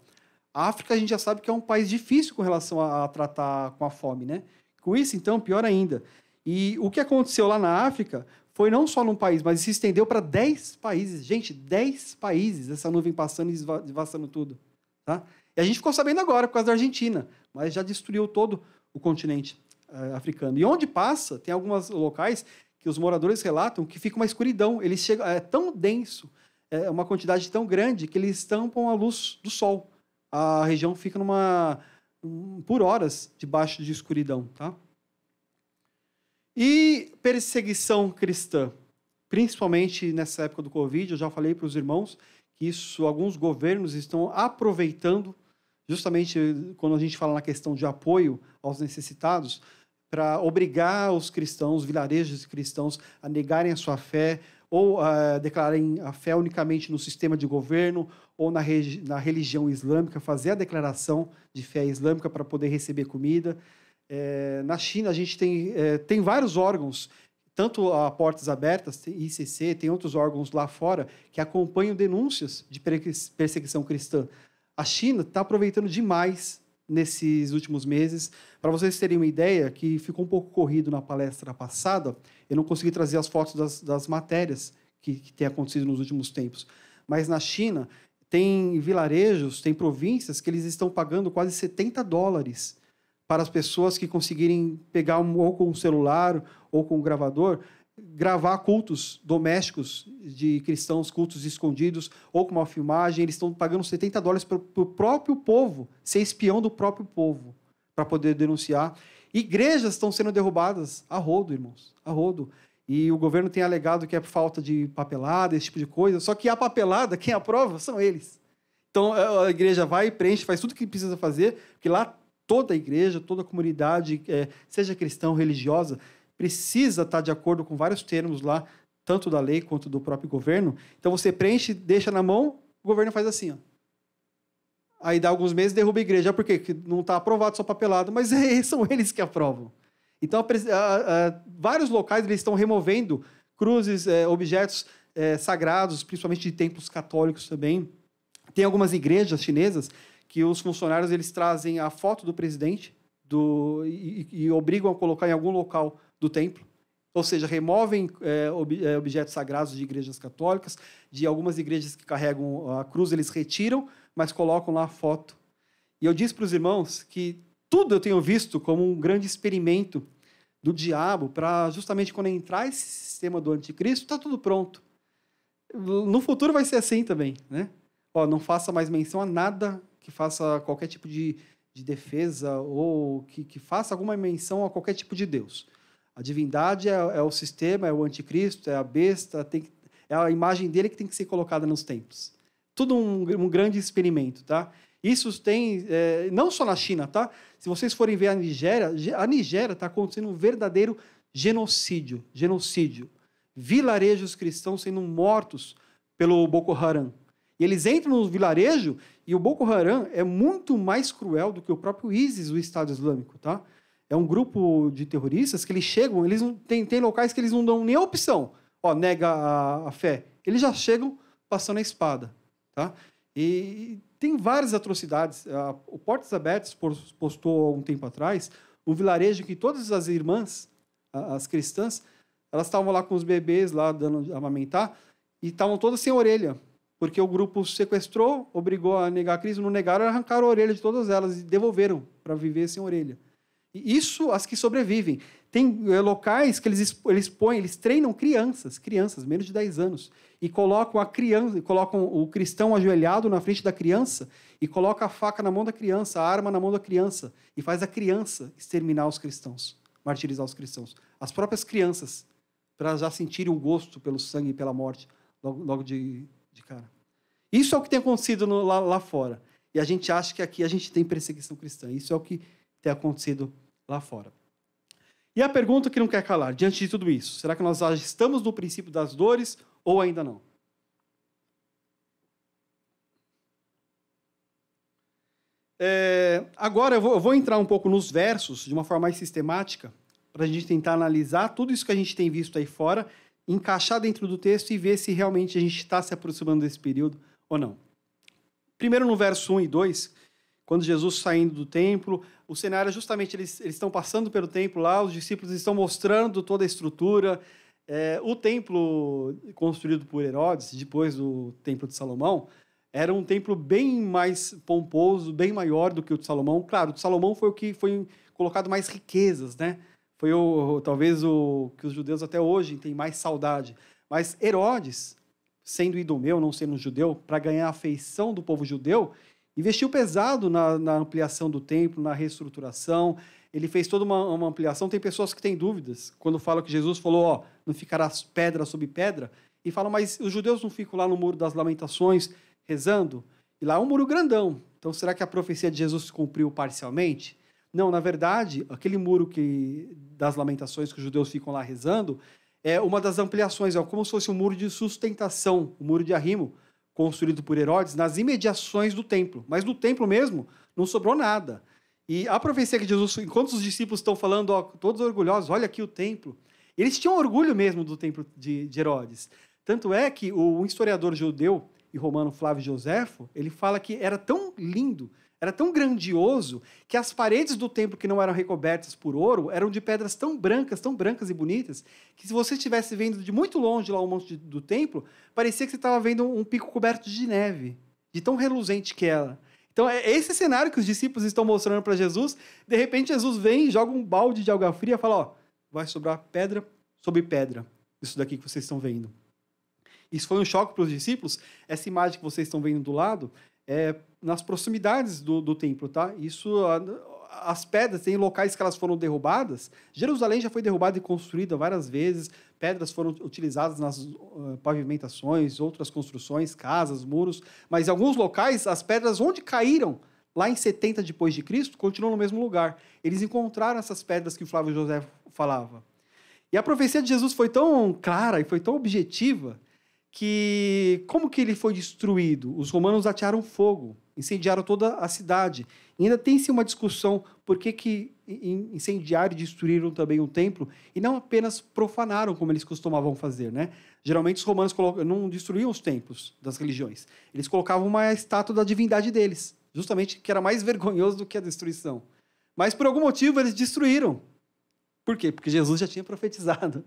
A África a gente já sabe que é um país difícil com relação a tratar com a fome, né? Com isso, então, pior ainda. E o que aconteceu lá na África foi não só num país, mas se estendeu para 10 países. Gente, 10 países, essa nuvem passando e devassando tudo. Tá? E a gente ficou sabendo agora, por causa da Argentina, mas já destruiu todo o continente africano. E onde passa, tem alguns locais que os moradores relatam que fica uma escuridão. Eles chegam, é tão denso, uma quantidade tão grande, que eles tampam a luz do sol. A região fica por horas debaixo de escuridão. Tá? E perseguição cristã, principalmente nessa época do Covid, eu já falei para os irmãos que alguns governos estão aproveitando, justamente quando a gente fala na questão de apoio aos necessitados, para obrigar os cristãos, vilarejos cristãos, a negarem a sua fé, ou a declararem a fé unicamente no sistema de governo, ou na religião islâmica, fazer a declaração de fé islâmica para poder receber comida. Na China, a gente tem vários órgãos, tanto a Portas Abertas, tem ICC, tem outros órgãos lá fora, que acompanham denúncias de perseguição cristã. A China está aproveitando demais nesses últimos meses. Para vocês terem uma ideia, que ficou um pouco corrido na palestra passada, eu não consegui trazer as fotos das matérias que têm acontecido nos últimos tempos. Mas na China, tem vilarejos, tem províncias que eles estão pagando quase $70 para as pessoas que conseguirem pegar ou com um celular ou com um gravador, gravar cultos domésticos de cristãos, cultos escondidos, ou com uma filmagem. Eles estão pagando $70 para o próprio povo, ser espião do próprio povo, para poder denunciar. Igrejas estão sendo derrubadas a rodo, irmãos, a rodo. E o governo tem alegado que é por falta de papelada, esse tipo de coisa. Só que a papelada, quem aprova, são eles. Então, a igreja vai, preenche, faz tudo o que precisa fazer, porque lá toda a igreja, toda a comunidade, seja cristã ou religiosa, precisa estar de acordo com vários termos lá, tanto da lei quanto do próprio governo. Então, você preenche, deixa na mão, o governo faz assim, ó. Aí dá alguns meses, derruba a igreja. Por quê? Porque não está aprovado só papelada, mas são eles que aprovam. Então, vários locais eles estão removendo cruzes, objetos sagrados, principalmente de templos católicos também. Tem algumas igrejas chinesas que os funcionários eles trazem a foto do presidente e obrigam a colocar em algum local do templo. Ou seja, removem objetos sagrados de igrejas católicas, de algumas igrejas que carregam a cruz, eles retiram, mas colocam lá a foto. E eu disse para os irmãos que tudo eu tenho visto como um grande experimento do diabo para justamente quando entrar esse sistema do anticristo, está tudo pronto. No futuro vai ser assim também, né? Não faça mais menção a nada que faça qualquer tipo de defesa ou que faça alguma menção a qualquer tipo de Deus. A divindade é o sistema, é o anticristo, é a besta, é a imagem dele que tem que ser colocada nos templos. Tudo um grande experimento, tá? Isso tem, não só na China, tá? Se vocês forem ver a Nigéria está acontecendo um verdadeiro genocídio. Vilarejos cristãos sendo mortos pelo Boko Haram. E eles entram no vilarejo e o Boko Haram é muito mais cruel do que o próprio ISIS, o Estado Islâmico, tá? É um grupo de terroristas que eles chegam, eles não tem locais que eles não dão nem a opção. Nega a fé. Eles já chegam passando a espada, tá? E tem várias atrocidades. O Portas Abertas postou há um tempo atrás um vilarejo que todas as irmãs, as cristãs, elas estavam lá com os bebês lá dando a amamentar e estavam todas sem orelha, porque o grupo sequestrou, obrigou a negar a Cristo, não negaram, arrancaram a orelha de todas elas e devolveram para viver sem orelha. E isso as que sobrevivem. Tem locais que eles treinam crianças, menos de 10 anos, e colocam o cristão ajoelhado na frente da criança e coloca a faca na mão da criança, a arma na mão da criança, e faz a criança exterminar os cristãos, martirizar os cristãos. As próprias crianças, para já sentirem o gosto pelo sangue e pela morte, logo de cara. Isso é o que tem acontecido lá fora. E a gente acha que aqui a gente tem perseguição cristã. Isso é o que tem acontecido lá fora. E a pergunta que não quer calar, diante de tudo isso, será que nós já estamos no princípio das dores ou ainda não? Agora eu vou entrar um pouco nos versos, de uma forma mais sistemática, para a gente tentar analisar tudo isso que a gente tem visto aí fora, encaixar dentro do texto e ver se realmente a gente está se aproximando desse período ou não. Primeiro no verso 1 e 2, quando Jesus saindo do templo, o cenário é justamente, eles estão passando pelo templo lá, os discípulos estão mostrando toda a estrutura. O templo construído por Herodes, depois do templo de Salomão, era um templo bem mais pomposo, bem maior do que o de Salomão. Claro, o de Salomão foi o que foi colocado mais riquezas, né? Foi talvez o que os judeus até hoje têm mais saudade. Mas Herodes, sendo idumeu, não sendo judeu, para ganhar a afeição do povo judeu, investiu pesado na ampliação do templo, na reestruturação. Ele fez toda uma ampliação. Tem pessoas que têm dúvidas quando falam que Jesus falou, não ficará pedra sobre pedra, e falam, mas os judeus não ficam lá no Muro das Lamentações rezando? E lá é um muro grandão. Então, será que a profecia de Jesus se cumpriu parcialmente? Não, na verdade, aquele muro das Lamentações que os judeus ficam lá rezando é uma das ampliações, é como se fosse um muro de sustentação, um muro de arrimo, construído por Herodes nas imediações do templo. Mas do templo mesmo não sobrou nada. E a profecia que Jesus, enquanto os discípulos estão falando, todos orgulhosos, olha aqui o templo, eles tinham orgulho mesmo do templo de Herodes. Tanto é que o historiador judeu e romano Flávio Joséfo, ele fala que era tão lindo, era tão grandioso, que as paredes do templo que não eram recobertas por ouro eram de pedras tão brancas e bonitas, que se você estivesse vendo de muito longe lá o monte do templo, parecia que você estava vendo um pico coberto de neve, de tão reluzente que era. Então, é esse cenário que os discípulos estão mostrando para Jesus. De repente, Jesus vem, joga um balde de água fria e fala, vai sobrar pedra sobre pedra. isso daqui que vocês estão vendo. Isso foi um choque para os discípulos. Essa imagem que vocês estão vendo do lado é nas proximidades do templo, tá? As pedras, tem locais que elas foram derrubadas. Jerusalém já foi derrubada e construída várias vezes. Pedras foram utilizadas nas pavimentações, outras construções, casas, muros. Mas em alguns locais, as pedras onde caíram, lá em 70 depois de Cristo, continuam no mesmo lugar. Eles encontraram essas pedras que o Flávio José falava. E a profecia de Jesus foi tão clara e foi tão objetiva que, como que ele foi destruído? Os romanos atearam fogo, incendiaram toda a cidade. E ainda tem-se uma discussão por que incendiaram e destruíram também o templo e não apenas profanaram, como eles costumavam fazer, né? Geralmente os romanos não destruíam os templos das religiões. Eles colocavam uma estátua da divindade deles, justamente que era mais vergonhoso do que a destruição. Mas por algum motivo eles destruíram. Por quê? Porque Jesus já tinha profetizado.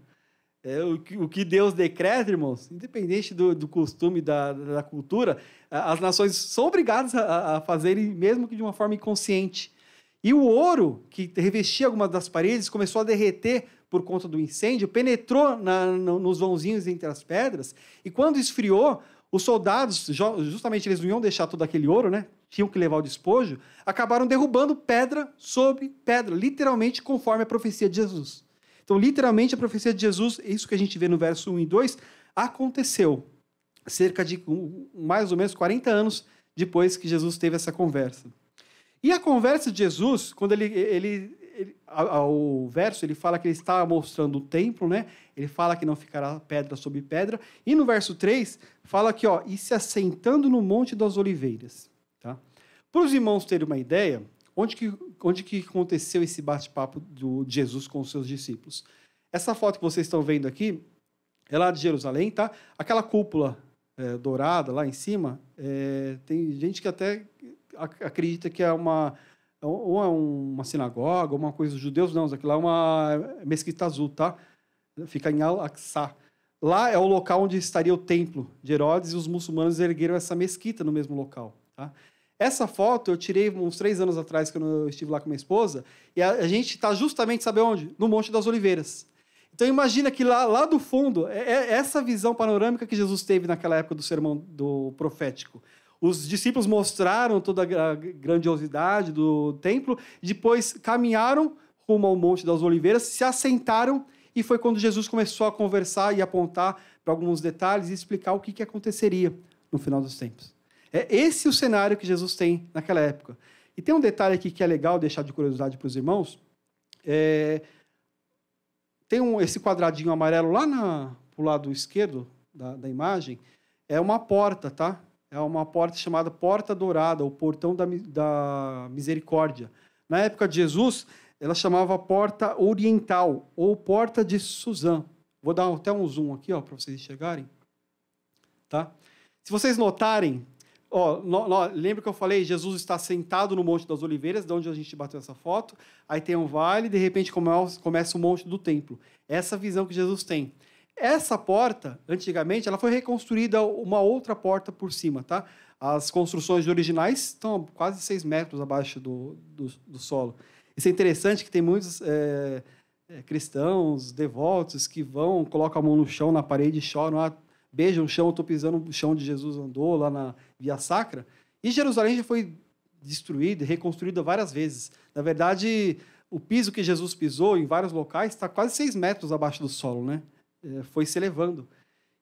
O que Deus decreta, irmãos, independente do costume, da cultura, as nações são obrigadas a fazerem, mesmo que de uma forma inconsciente. E o ouro, que revestia algumas das paredes, começou a derreter por conta do incêndio, penetrou nos vãozinhos entre as pedras, e quando esfriou, os soldados, justamente eles não iam deixar todo aquele ouro, né? Tinham que levar o despojo, acabaram derrubando pedra sobre pedra, literalmente conforme a profecia de Jesus. Então, literalmente, a profecia de Jesus, isso que a gente vê no verso 1 e 2, aconteceu cerca de mais ou menos 40 anos depois que Jesus teve essa conversa. E a conversa de Jesus, quando o verso, ele fala que ele está mostrando o templo, né? Ele fala que não ficará pedra sobre pedra. E no verso 3, fala que, e se assentando no Monte das Oliveiras. Tá? Para os irmãos terem uma ideia, onde que aconteceu esse bate-papo de Jesus com os seus discípulos? Essa foto que vocês estão vendo aqui é lá de Jerusalém, tá? Aquela cúpula dourada lá em cima, tem gente que até acredita que é uma sinagoga, uma coisa dos judeus, não, aquilo lá é uma mesquita azul, tá? Fica em Al-Aqsa. Lá é o local onde estaria o templo de Herodes e os muçulmanos ergueram essa mesquita no mesmo local, tá? Essa foto eu tirei uns 3 anos atrás, quando eu estive lá com minha esposa, e a gente está justamente, sabe onde? No Monte das Oliveiras. Então imagina que lá do fundo, é essa visão panorâmica que Jesus teve naquela época do sermão do profético. Os discípulos mostraram toda a grandiosidade do templo, depois caminharam rumo ao Monte das Oliveiras, se assentaram, e foi quando Jesus começou a conversar e apontar para alguns detalhes e explicar o que aconteceria no final dos tempos. É esse o cenário que Jesus tem naquela época. E tem um detalhe aqui que é legal deixar de curiosidade para os irmãos. Tem esse quadradinho amarelo lá para o lado esquerdo da imagem, é uma porta, tá? É uma porta chamada Porta Dourada, o Portão da Misericórdia. Na época de Jesus, ela chamava Porta Oriental, ou Porta de Suzã. Vou dar até um zoom aqui, para vocês enxergarem. Tá? Se vocês notarem, lembra que eu falei, Jesus está sentado no Monte das Oliveiras, de onde a gente bateu essa foto, aí tem um vale, de repente começa o monte do templo. Essa visão que Jesus tem. Essa porta, antigamente, ela foi reconstruída uma outra porta por cima, tá? As construções originais estão quase 6 metros abaixo do solo. Isso é interessante que tem muitos cristãos, devotos, que colocam a mão no chão, na parede, e choram, beijam o chão, estou pisando no chão onde Jesus andou, lá na Via Sacra. E Jerusalém já foi destruída e reconstruída várias vezes. Na verdade, o piso que Jesus pisou em vários locais está quase 6 metros abaixo do solo, né? Foi se elevando.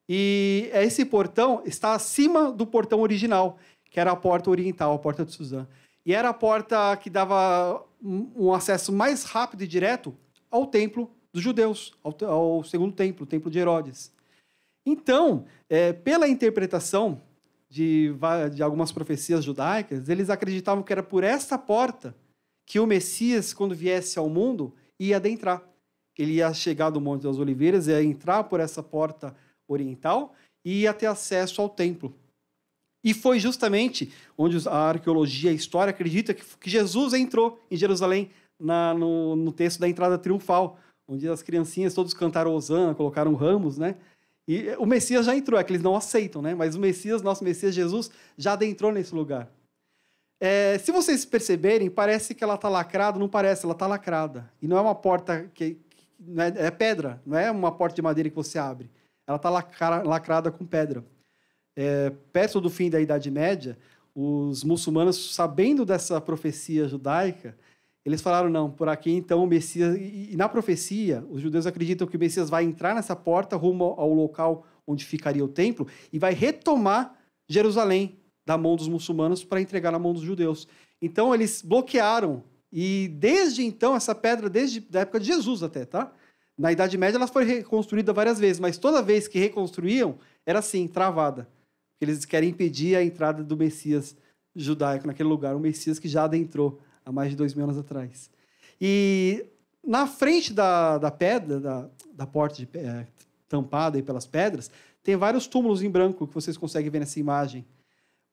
E esse portão está acima do portão original, que era a porta oriental, a porta de Suzã. E era a porta que dava um acesso mais rápido e direto ao templo dos judeus, ao segundo templo, o templo de Herodes. Então, pela interpretação de algumas profecias judaicas, eles acreditavam que era por essa porta que o Messias, quando viesse ao mundo, ia adentrar. Ele ia chegar do Monte das Oliveiras, ia entrar por essa porta oriental e ia ter acesso ao templo. E foi justamente onde a arqueologia e a história acredita que Jesus entrou em Jerusalém no texto da entrada triunfal, onde as criancinhas todos cantaram Hosana, colocaram ramos, né? E o Messias já entrou, é que eles não aceitam, né? Mas o Messias, nosso Messias Jesus, já adentrou nesse lugar. Se vocês perceberem, parece que ela está lacrada, não parece, ela está lacrada. E não é uma porta é pedra, não é uma porta de madeira que você abre. Ela está lacrada com pedra. Perto do fim da Idade Média, os muçulmanos, sabendo dessa profecia judaica, eles falaram, não, por aqui então o Messias... E na profecia, os judeus acreditam que o Messias vai entrar nessa porta rumo ao local onde ficaria o templo e vai retomar Jerusalém da mão dos muçulmanos para entregar na mão dos judeus. Então eles bloquearam, e desde então, essa pedra, desde a época de Jesus até, tá? Na Idade Média ela foi reconstruída várias vezes, mas toda vez que reconstruíam, era assim, travada. Eles querem impedir a entrada do Messias judaico naquele lugar, o Messias que já adentrou há mais de 2000 anos atrás. E na frente da pedra, da porta tampada aí pelas pedras, tem vários túmulos em branco que vocês conseguem ver nessa imagem.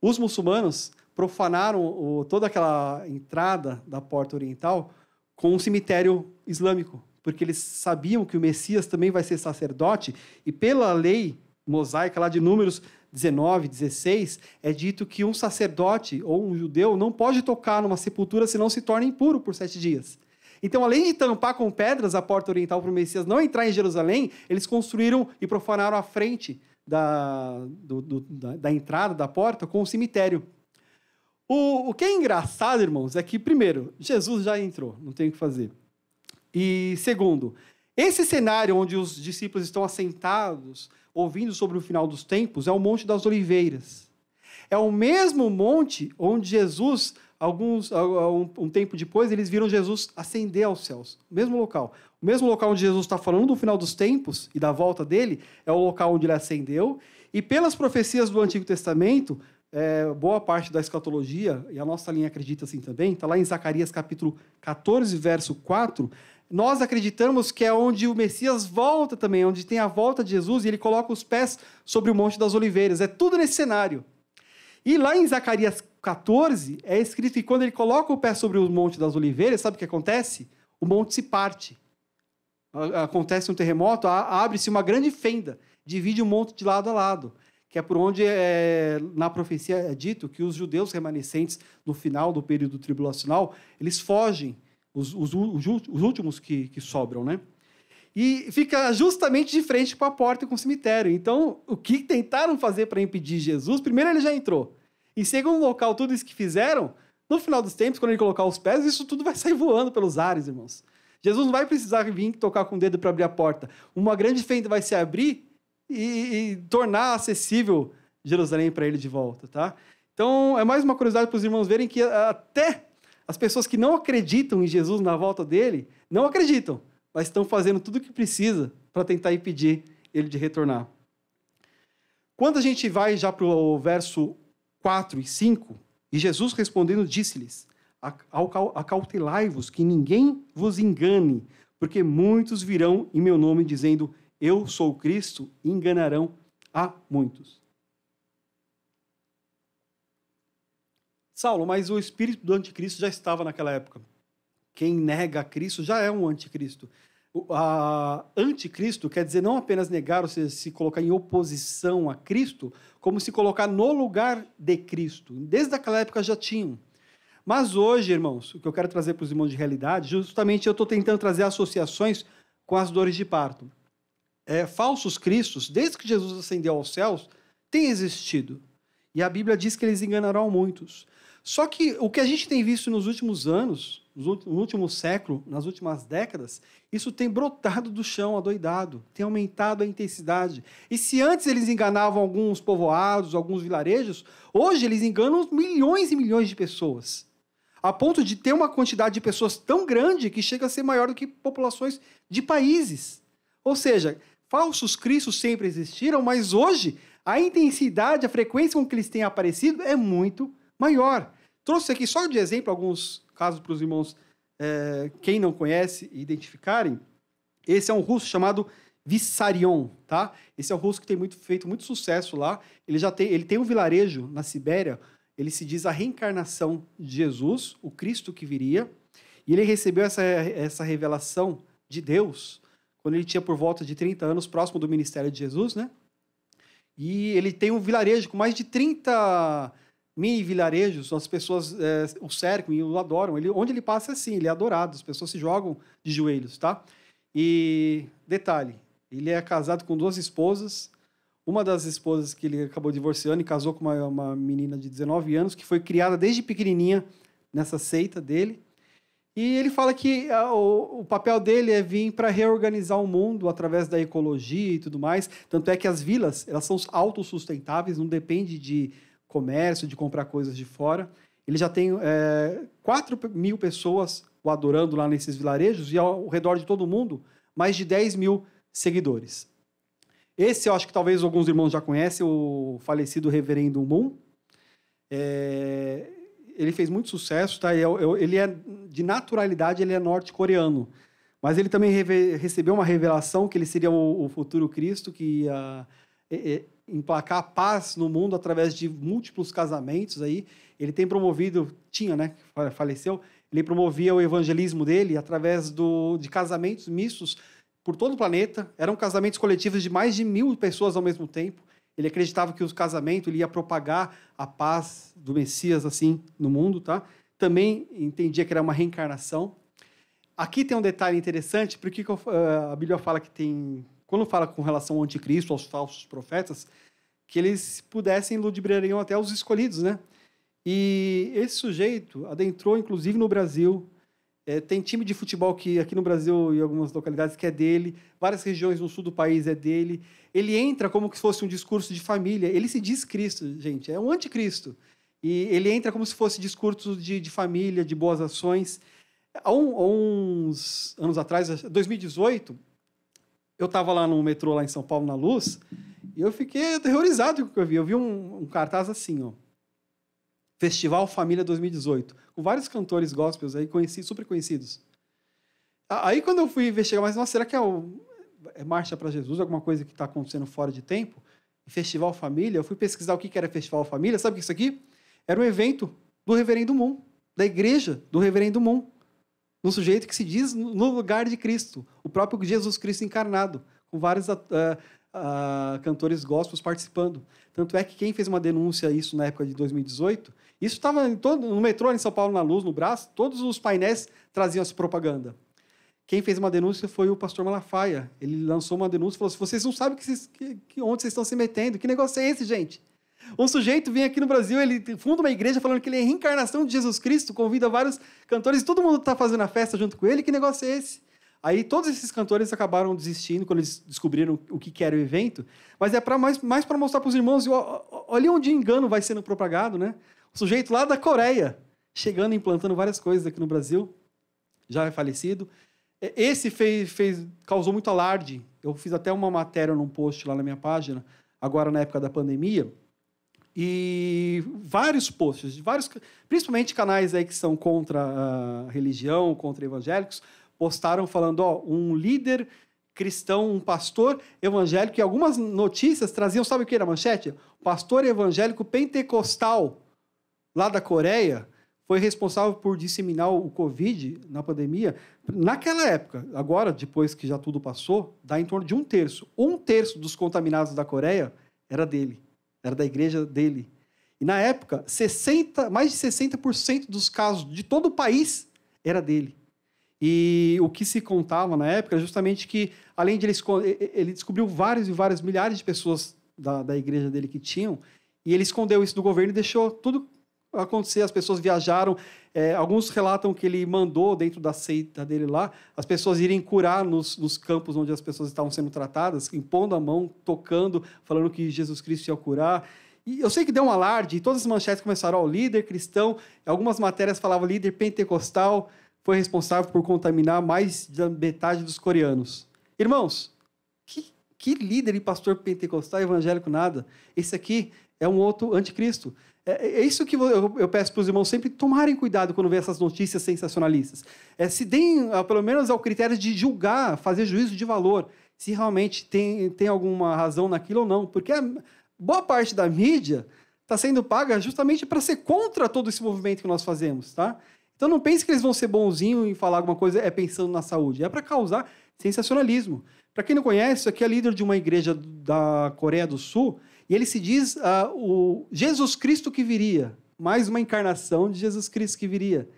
Os muçulmanos profanaram toda aquela entrada da porta oriental com um cemitério islâmico, porque eles sabiam que o Messias também vai ser sacerdote, e pela lei mosaica lá de Números 19, 16, é dito que um sacerdote ou um judeu não pode tocar numa sepultura senão se torna impuro por 7 dias. Então, além de tampar com pedras a porta oriental para o Messias não entrar em Jerusalém, eles construíram e profanaram a frente da entrada da porta com um cemitério. O que é engraçado, irmãos, é que, primeiro, Jesus já entrou, não tem o que fazer. E, segundo, esse cenário onde os discípulos estão assentados, ouvindo sobre o final dos tempos, é o Monte das Oliveiras. É o mesmo monte onde Jesus, um tempo depois, eles viram Jesus ascender aos céus. O mesmo local. O mesmo local onde Jesus está falando do final dos tempos e da volta dele, é o local onde ele ascendeu. E pelas profecias do Antigo Testamento, boa parte da escatologia, e a nossa linha acredita assim também, está lá em Zacarias capítulo 14, verso 4, nós acreditamos que é onde o Messias volta também, onde tem a volta de Jesus, e ele coloca os pés sobre o Monte das Oliveiras. É tudo nesse cenário. E lá em Zacarias 14, é escrito que quando ele coloca o pé sobre o Monte das Oliveiras, sabe o que acontece? O monte se parte. Acontece um terremoto, abre-se uma grande fenda, divide o monte de lado a lado, que é por onde, na profecia, é dito que os judeus remanescentes, no final do período tribulacional, eles fogem, os últimos que sobram, né? E fica justamente de frente com a porta e com o cemitério. Então, o que tentaram fazer para impedir Jesus? Primeiro, ele já entrou. Em segundo local, tudo isso que fizeram, no final dos tempos, quando ele colocar os pés, isso tudo vai sair voando pelos ares, irmãos. Jesus não vai precisar vir tocar com o dedo para abrir a porta. Uma grande fenda vai se abrir e tornar acessível Jerusalém para ele de volta, tá? Então, é mais uma curiosidade para os irmãos verem que até as pessoas que não acreditam em Jesus na volta dele, não acreditam, mas estão fazendo tudo o que precisa para tentar impedir ele de retornar. Quando a gente vai já para o verso 4 e 5, e Jesus respondendo disse-lhes, acautelai-vos que ninguém vos engane, porque muitos virão em meu nome dizendo, eu sou o Cristo, e enganarão a muitos. Saulo, mas o espírito do anticristo já estava naquela época. Quem nega a Cristo já é um anticristo. Anticristo quer dizer não apenas negar, ou seja, se colocar em oposição a Cristo, como se colocar no lugar de Cristo. Desde aquela época já tinham. Mas hoje, irmãos, o que eu quero trazer para os irmãos de realidade, justamente eu estou tentando trazer associações com as dores de parto. Falsos cristos, desde que Jesus ascendeu aos céus, têm existido. E a Bíblia diz que eles enganarão muitos. Só que o que a gente tem visto nos últimos anos, no último século, nas últimas décadas, isso tem brotado do chão adoidado, tem aumentado a intensidade. E se antes eles enganavam alguns povoados, alguns vilarejos, hoje eles enganam milhões e milhões de pessoas. A ponto de ter uma quantidade de pessoas tão grande que chega a ser maior do que populações de países. Ou seja, falsos cristos sempre existiram, mas hoje a intensidade, a frequência com que eles têm aparecido é muito maior. Trouxe aqui só de exemplo alguns casos para os irmãos, quem não conhece, identificarem. Esse é um russo chamado Vissarion, tá? Esse é um russo que tem feito muito sucesso lá. Ele tem um vilarejo na Sibéria, ele se diz a reencarnação de Jesus, o Cristo que viria, e ele recebeu essa revelação de Deus quando ele tinha por volta de 30 anos, próximo do ministério de Jesus, né? E ele tem um vilarejo com mais de 30 mini vilarejos, as pessoas o cercam e o adoram. Onde ele passa é assim, ele é adorado, as pessoas se jogam de joelhos, tá? E, detalhe, ele é casado com 2 esposas. Uma das esposas que ele acabou divorciando e casou com uma menina de 19 anos, que foi criada desde pequenininha nessa seita dele. E ele fala que o papel dele é vir para reorganizar o mundo através da ecologia e tudo mais. Tanto é que as vilas, elas são autossustentáveis, não depende de comércio, de comprar coisas de fora. Ele já tem 4.000 pessoas o adorando lá nesses vilarejos e ao redor de todo mundo, mais de 10.000 seguidores. Esse eu acho que talvez alguns irmãos já conhecem, o falecido reverendo Moon. Ele fez muito sucesso, tá? Ele é, de naturalidade, ele é norte-coreano. Mas ele também recebeu uma revelação que ele seria o futuro Cristo, que ia emplacar a paz no mundo através de múltiplos casamentos. Aí. Ele tem promovido, faleceu, ele promovia o evangelismo dele através de casamentos mistos por todo o planeta. Eram casamentos coletivos de mais de 1.000 pessoas ao mesmo tempo. Ele acreditava que o casamento ele ia propagar a paz do Messias assim no mundo, tá? Também entendia que era uma reencarnação. Aqui tem um detalhe interessante, porque a Bíblia fala que tem, quando fala com relação ao anticristo, aos falsos profetas, que eles pudessem ludibriariam até os escolhidos, né? E esse sujeito adentrou, inclusive, no Brasil. Tem time de futebol que aqui no Brasil e algumas localidades que é dele, várias regiões no sul do país é dele. Ele entra como se fosse um discurso de família. Ele se diz Cristo, gente, é um anticristo. E ele entra como se fosse discurso de família, de boas ações. Há uns anos atrás, 2018, eu estava lá no metrô, lá em São Paulo, na Luz, e eu fiquei aterrorizado com o que eu vi. Eu vi um cartaz assim, ó. Festival Família 2018, com vários cantores gospels aí, super conhecidos. Aí, quando eu fui investigar, mas, nossa, será que é Marcha para Jesus, alguma coisa que está acontecendo fora de tempo? Festival Família, eu fui pesquisar o que era Festival Família, sabe o que é isso aqui? Era um evento do Reverendo Moon, da igreja do Reverendo Moon, no sujeito que se diz no lugar de Cristo, o próprio Jesus Cristo encarnado, com vários cantores gospels participando. Tanto é que quem fez uma denúncia a isso na época de 2018, isso estava no metrô em São Paulo, na Luz, no Brás, todos os painéis traziam essa propaganda. Quem fez uma denúncia foi o pastor Malafaia. Ele lançou uma denúncia e falou assim, vocês não sabem onde vocês estão se metendo, que negócio é esse, gente? Um sujeito vem aqui no Brasil, ele funda uma igreja falando que ele é a reencarnação de Jesus Cristo, convida vários cantores, todo mundo está fazendo a festa junto com ele, que negócio é esse? Aí todos esses cantores acabaram desistindo quando eles descobriram o que era o evento, mas é mais para mostrar para os irmãos, olha onde o engano vai sendo propagado, né? O sujeito lá da Coreia, chegando e implantando várias coisas aqui no Brasil, já é falecido. Esse causou muito alarde. Eu fiz até uma matéria num post lá na minha página, agora na época da pandemia, e vários posts, principalmente canais aí que são contra a religião, contra evangélicos, postaram falando, um líder cristão, um pastor evangélico, e algumas notícias traziam, sabe o que era a manchete? O pastor evangélico pentecostal lá da Coreia foi responsável por disseminar o Covid na pandemia. Naquela época, agora, depois que já tudo passou, dá em torno de 1/3. 1/3 dos contaminados da Coreia era dele, era da igreja dele. E na época, mais de 60% dos casos de todo o país era dele. E o que se contava na época é justamente que, além de ele descobriu vários e várias milhares de pessoas da igreja dele que tinham, e ele escondeu isso do governo e deixou tudo acontecer. As pessoas viajaram, alguns relatam que ele mandou, dentro da seita dele lá, as pessoas irem curar nos campos onde as pessoas estavam sendo tratadas, impondo a mão, tocando, falando que Jesus Cristo ia curar. E eu sei que deu um alarde, e todas as manchetes começaram, líder cristão, algumas matérias falavam líder pentecostal, foi responsável por contaminar mais da metade dos coreanos. Irmãos, que líder e pastor pentecostal evangélico nada? Esse aqui é um outro anticristo. É isso que eu peço para os irmãos sempre tomarem cuidado quando vê essas notícias sensacionalistas. Se deem, pelo menos, ao critério de julgar, fazer juízo de valor, se realmente tem alguma razão naquilo ou não. Porque boa parte da mídia está sendo paga justamente para ser contra todo esse movimento que nós fazemos, tá? Então não pense que eles vão ser bonzinhos e falar alguma coisa pensando na saúde. É para causar sensacionalismo. Para quem não conhece, isso aqui é líder de uma igreja da Coreia do Sul, e ele se diz o Jesus Cristo que viria. Mais uma encarnação de Jesus Cristo que viria.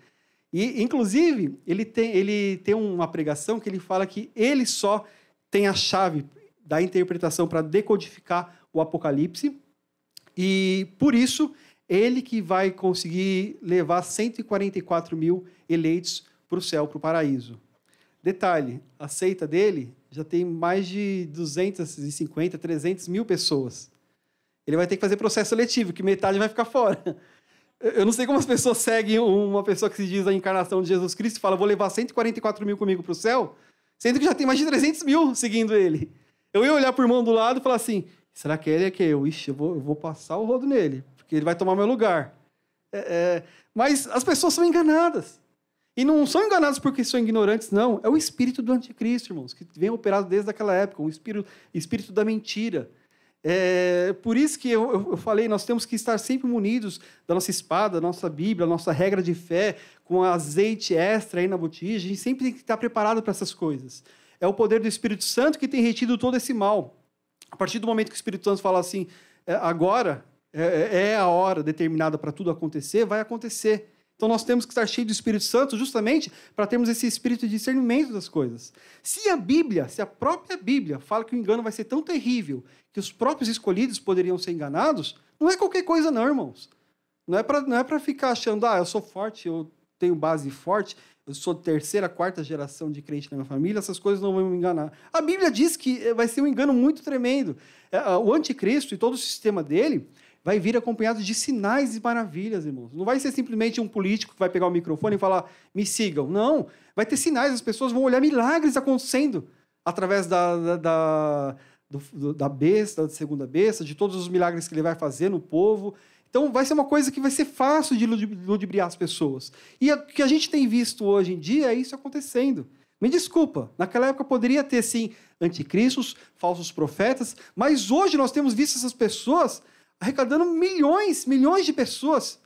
E, inclusive, ele tem uma pregação que ele fala que ele só tem a chave da interpretação para decodificar o Apocalipse, e, por isso, ele que vai conseguir levar 144 mil eleitos para o céu, para o paraíso. Detalhe, a seita dele já tem mais de 250, 300 mil pessoas. Ele vai ter que fazer processo seletivo, que metade vai ficar fora. Eu não sei como as pessoas seguem uma pessoa que se diz a encarnação de Jesus Cristo e fala, vou levar 144 mil comigo para o céu, sendo que já tem mais de 300 mil seguindo ele. Eu ia olhar para o irmão do lado e falar assim, será que ele é que eu? Ixi, eu vou passar o rodo nele, porque ele vai tomar meu lugar. Mas as pessoas são enganadas. E não são enganados porque são ignorantes, não. É o espírito do anticristo, irmãos, que vem operado desde aquela época, o espírito da mentira. Por isso que eu falei, nós temos que estar sempre munidos da nossa espada, da nossa Bíblia, da nossa regra de fé, com azeite extra aí na botija. A gente sempre tem que estar preparado para essas coisas. É o poder do Espírito Santo que tem retido todo esse mal. A partir do momento que o Espírito Santo fala assim, agora é a hora determinada para tudo acontecer, vai acontecer. Então nós temos que estar cheios do Espírito Santo justamente para termos esse espírito de discernimento das coisas. Se a própria Bíblia fala que o engano vai ser tão terrível que os próprios escolhidos poderiam ser enganados, não é qualquer coisa não, irmãos. Não é para ficar achando, eu sou forte, eu tenho base forte, eu sou terceira, quarta geração de crente na minha família, essas coisas não vão me enganar. A Bíblia diz que vai ser um engano muito tremendo. O anticristo e todo o sistema dele vai vir acompanhado de sinais e maravilhas, irmãos. Não vai ser simplesmente um político que vai pegar o microfone e falar, me sigam. Não, vai ter sinais, as pessoas vão olhar milagres acontecendo através da besta, da segunda besta, de todos os milagres que ele vai fazer no povo. Então, vai ser uma coisa que vai ser fácil de ludibriar as pessoas. E o que a gente tem visto hoje em dia é isso acontecendo. Me desculpa, naquela época poderia ter, sim, anticristos, falsos profetas, mas hoje nós temos visto essas pessoas arrecadando milhões de pessoas.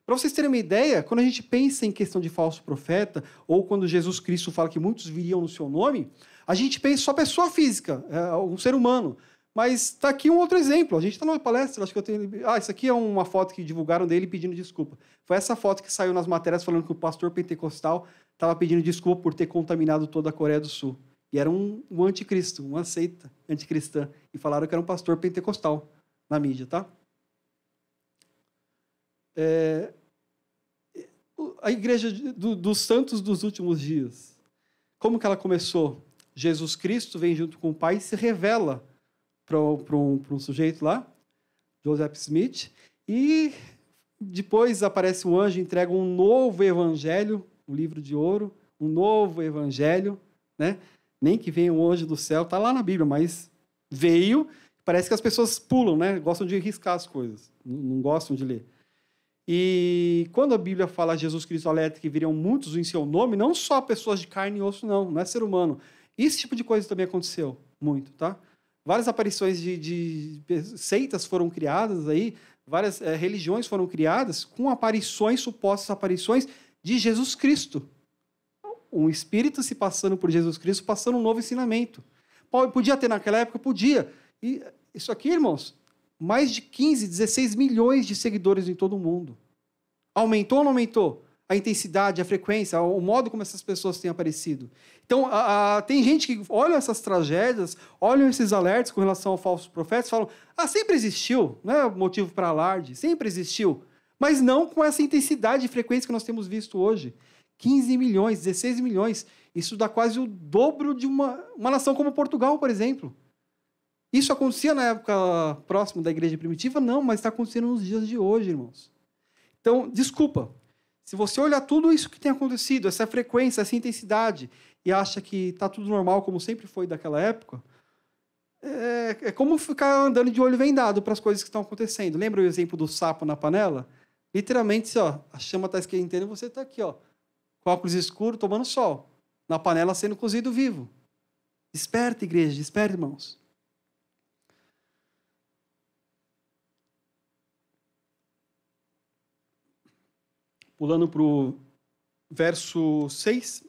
Para vocês terem uma ideia, quando a gente pensa em questão de falso profeta, ou quando Jesus Cristo fala que muitos viriam no seu nome, a gente pensa só pessoa física, um ser humano. Mas está aqui um outro exemplo. A gente está numa palestra, acho que eu tenho... isso aqui é uma foto que divulgaram dele pedindo desculpa. Foi essa foto que saiu nas matérias falando que o pastor pentecostal estava pedindo desculpa por ter contaminado toda a Coreia do Sul. E era um anticristo, uma seita anticristã. E falaram que era um pastor pentecostal na mídia, tá? A igreja dos santos dos últimos dias. Como que ela começou? Jesus Cristo vem junto com o Pai e se revela para um sujeito lá, Joseph Smith, e depois aparece um anjo e entrega um novo evangelho, um livro de ouro, um novo evangelho, né? Nem que venha um anjo do céu, está lá na Bíblia, mas veio, parece que as pessoas pulam, né? Gostam de riscar as coisas, não gostam de ler. E quando a Bíblia fala Jesus Cristo alerta que viriam muitos em seu nome, não só pessoas de carne e osso, não é ser humano. Esse tipo de coisa também aconteceu muito, tá? Várias aparições de seitas foram criadas aí, várias religiões foram criadas com aparições, supostas aparições de Jesus Cristo. Um espírito se passando por Jesus Cristo, passando um novo ensinamento. Podia ter naquela época? Podia. E isso aqui, irmãos, mais de 15, 16 milhões de seguidores em todo o mundo. Aumentou ou não aumentou? A intensidade, a frequência, o modo como essas pessoas têm aparecido. Então, tem gente que olha essas tragédias, olham esses alertas com relação ao falso profeta e falam, sempre existiu, não é motivo para alarde, sempre existiu, mas não com essa intensidade e frequência que nós temos visto hoje. 15 milhões, 16 milhões, isso dá quase o dobro de uma nação como Portugal, por exemplo. Isso acontecia na época próxima da igreja primitiva? Não, mas está acontecendo nos dias de hoje, irmãos. Então, desculpa. Se você olhar tudo isso que tem acontecido, essa frequência, essa intensidade, e acha que está tudo normal, como sempre foi daquela época, é como ficar andando de olho vendado para as coisas que estão acontecendo. Lembra o exemplo do sapo na panela? Literalmente, a chama está esquentando e você está aqui, com óculos escuros, tomando sol, na panela sendo cozido vivo. Desperta, igreja, desperta, irmãos. Pulando para o verso 6.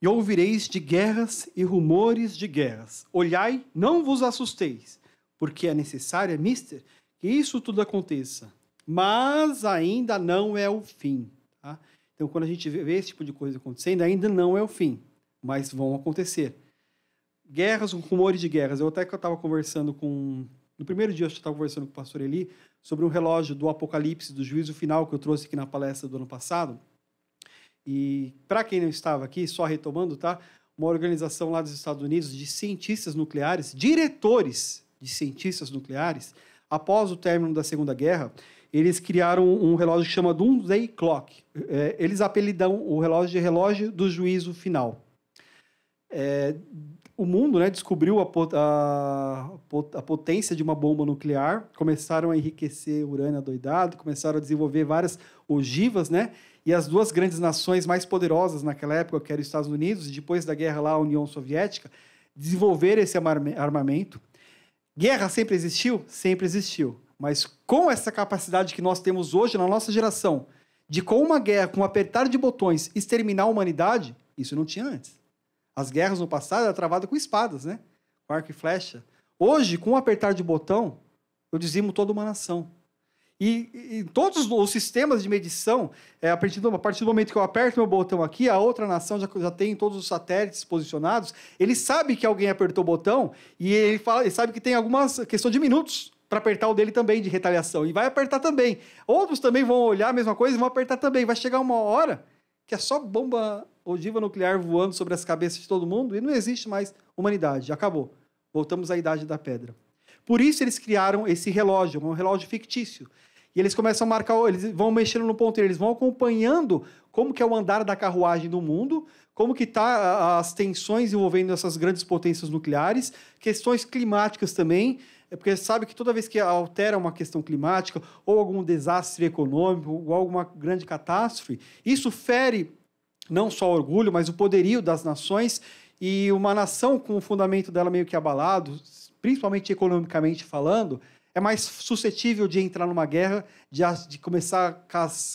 E ouvireis de guerras e rumores de guerras. Olhai, não vos assusteis, porque é necessário, que isso tudo aconteça. Mas ainda não é o fim. Tá? Então, quando a gente vê esse tipo de coisa acontecendo, ainda não é o fim, mas vão acontecer. Guerras, rumores de guerras. Eu estava conversando com... No primeiro dia, eu estava conversando com o pastor Eli sobre um relógio do Apocalipse, do juízo final, que eu trouxe aqui na palestra do ano passado. E, para quem não estava aqui, só retomando, tá? Uma organização lá dos Estados Unidos de cientistas nucleares, diretores de cientistas nucleares, após o término da Segunda Guerra, eles criaram um relógio que chama Doomsday Clock. Eles apelidam o relógio de relógio do juízo final. O mundo, né, descobriu a potência de uma bomba nuclear, começaram a enriquecer urânio adoidado, começaram a desenvolver várias ogivas, né? E as duas grandes nações mais poderosas naquela época, que eram os Estados Unidos, e depois da guerra lá, a União Soviética, desenvolveram esse armamento. Guerra sempre existiu? Sempre existiu. Mas com essa capacidade que nós temos hoje na nossa geração, de com uma guerra, com um apertar de botões, exterminar a humanidade, isso não tinha antes. As guerras no passado eram travadas com espadas, né? Com arco e flecha. Hoje, com um apertar de botão, eu dizimo toda uma nação. E todos os sistemas de medição, a partir do momento que eu aperto meu botão aqui, a outra nação já tem todos os satélites posicionados, ele sabe que alguém apertou o botão e ele sabe que tem algumas questão de minutos para apertar o dele também, de retaliação. E vai apertar também. Outros também vão olhar a mesma coisa e vão apertar também. Vai chegar uma hora que é só bomba ogiva nuclear voando sobre as cabeças de todo mundo e não existe mais humanidade. Acabou. Voltamos à Idade da Pedra. Por isso eles criaram esse relógio, um relógio fictício. E eles começam a marcar, eles vão mexendo no ponteiro, eles vão acompanhando como que é o andar da carruagem do mundo, como que tá as tensões envolvendo essas grandes potências nucleares, questões climáticas também, porque sabe que toda vez que altera uma questão climática ou algum desastre econômico ou alguma grande catástrofe, isso fere não só o orgulho, mas o poderio das nações, e uma nação com o fundamento dela meio que abalado, principalmente economicamente falando, é mais suscetível de entrar numa guerra, de começar a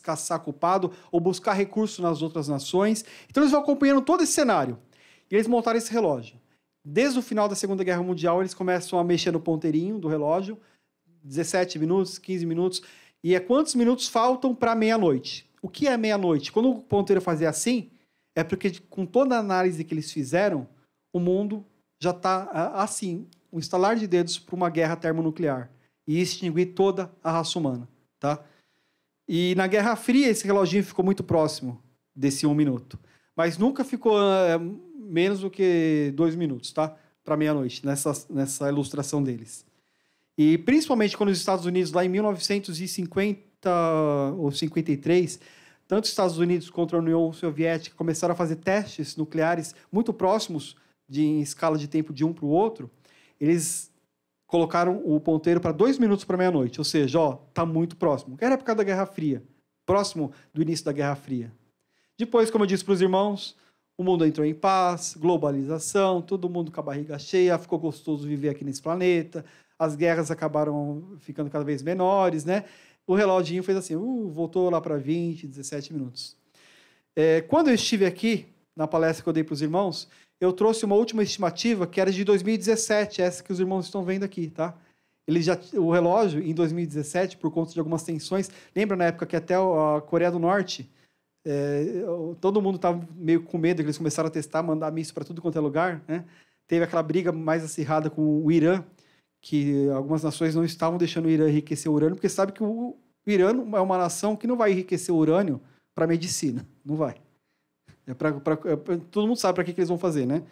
caçar culpado ou buscar recursos nas outras nações. Então eles vão acompanhando todo esse cenário. E eles montaram esse relógio. Desde o final da Segunda Guerra Mundial, eles começam a mexer no ponteirinho do relógio, 17 minutos, 15 minutos, e quantos minutos faltam para meia-noite. O que é meia-noite? Quando o ponteiro fazia assim, é porque com toda a análise que eles fizeram, o mundo já está assim, um estalar de dedos para uma guerra termonuclear e extinguir toda a raça humana, tá? E na Guerra Fria, esse reloginho ficou muito próximo desse 1 minuto, mas nunca ficou menos do que 2 minutos, tá? Para meia-noite, nessa ilustração deles. E principalmente quando os Estados Unidos, lá em 1950 ou 53, tanto os Estados Unidos quanto a União Soviética começaram a fazer testes nucleares muito próximos em escala de tempo de um para o outro, eles colocaram o ponteiro para 2 minutos para meia-noite, ou seja, está muito próximo. Era a época da Guerra Fria, próximo do início da Guerra Fria. Depois, como eu disse para os irmãos, o mundo entrou em paz, globalização, todo mundo com a barriga cheia, ficou gostoso viver aqui nesse planeta, as guerras acabaram ficando cada vez menores, né? O reloginho fez assim, voltou lá para 20, 17 minutos. Quando eu estive aqui, na palestra que eu dei para os irmãos, eu trouxe uma última estimativa que era de 2017, essa que os irmãos estão vendo aqui, tá? O relógio, em 2017, por conta de algumas tensões, lembra na época que até a Coreia do Norte, todo mundo estava meio com medo, que eles começaram a testar, mandar míssil para tudo quanto é lugar, né? Teve aquela briga mais acirrada com o Irã, que algumas nações não estavam deixando o Irã enriquecer o urânio, porque sabe que o Irã é uma nação que não vai enriquecer o urânio para medicina, não vai. Todo mundo sabe para que eles vão fazer, né?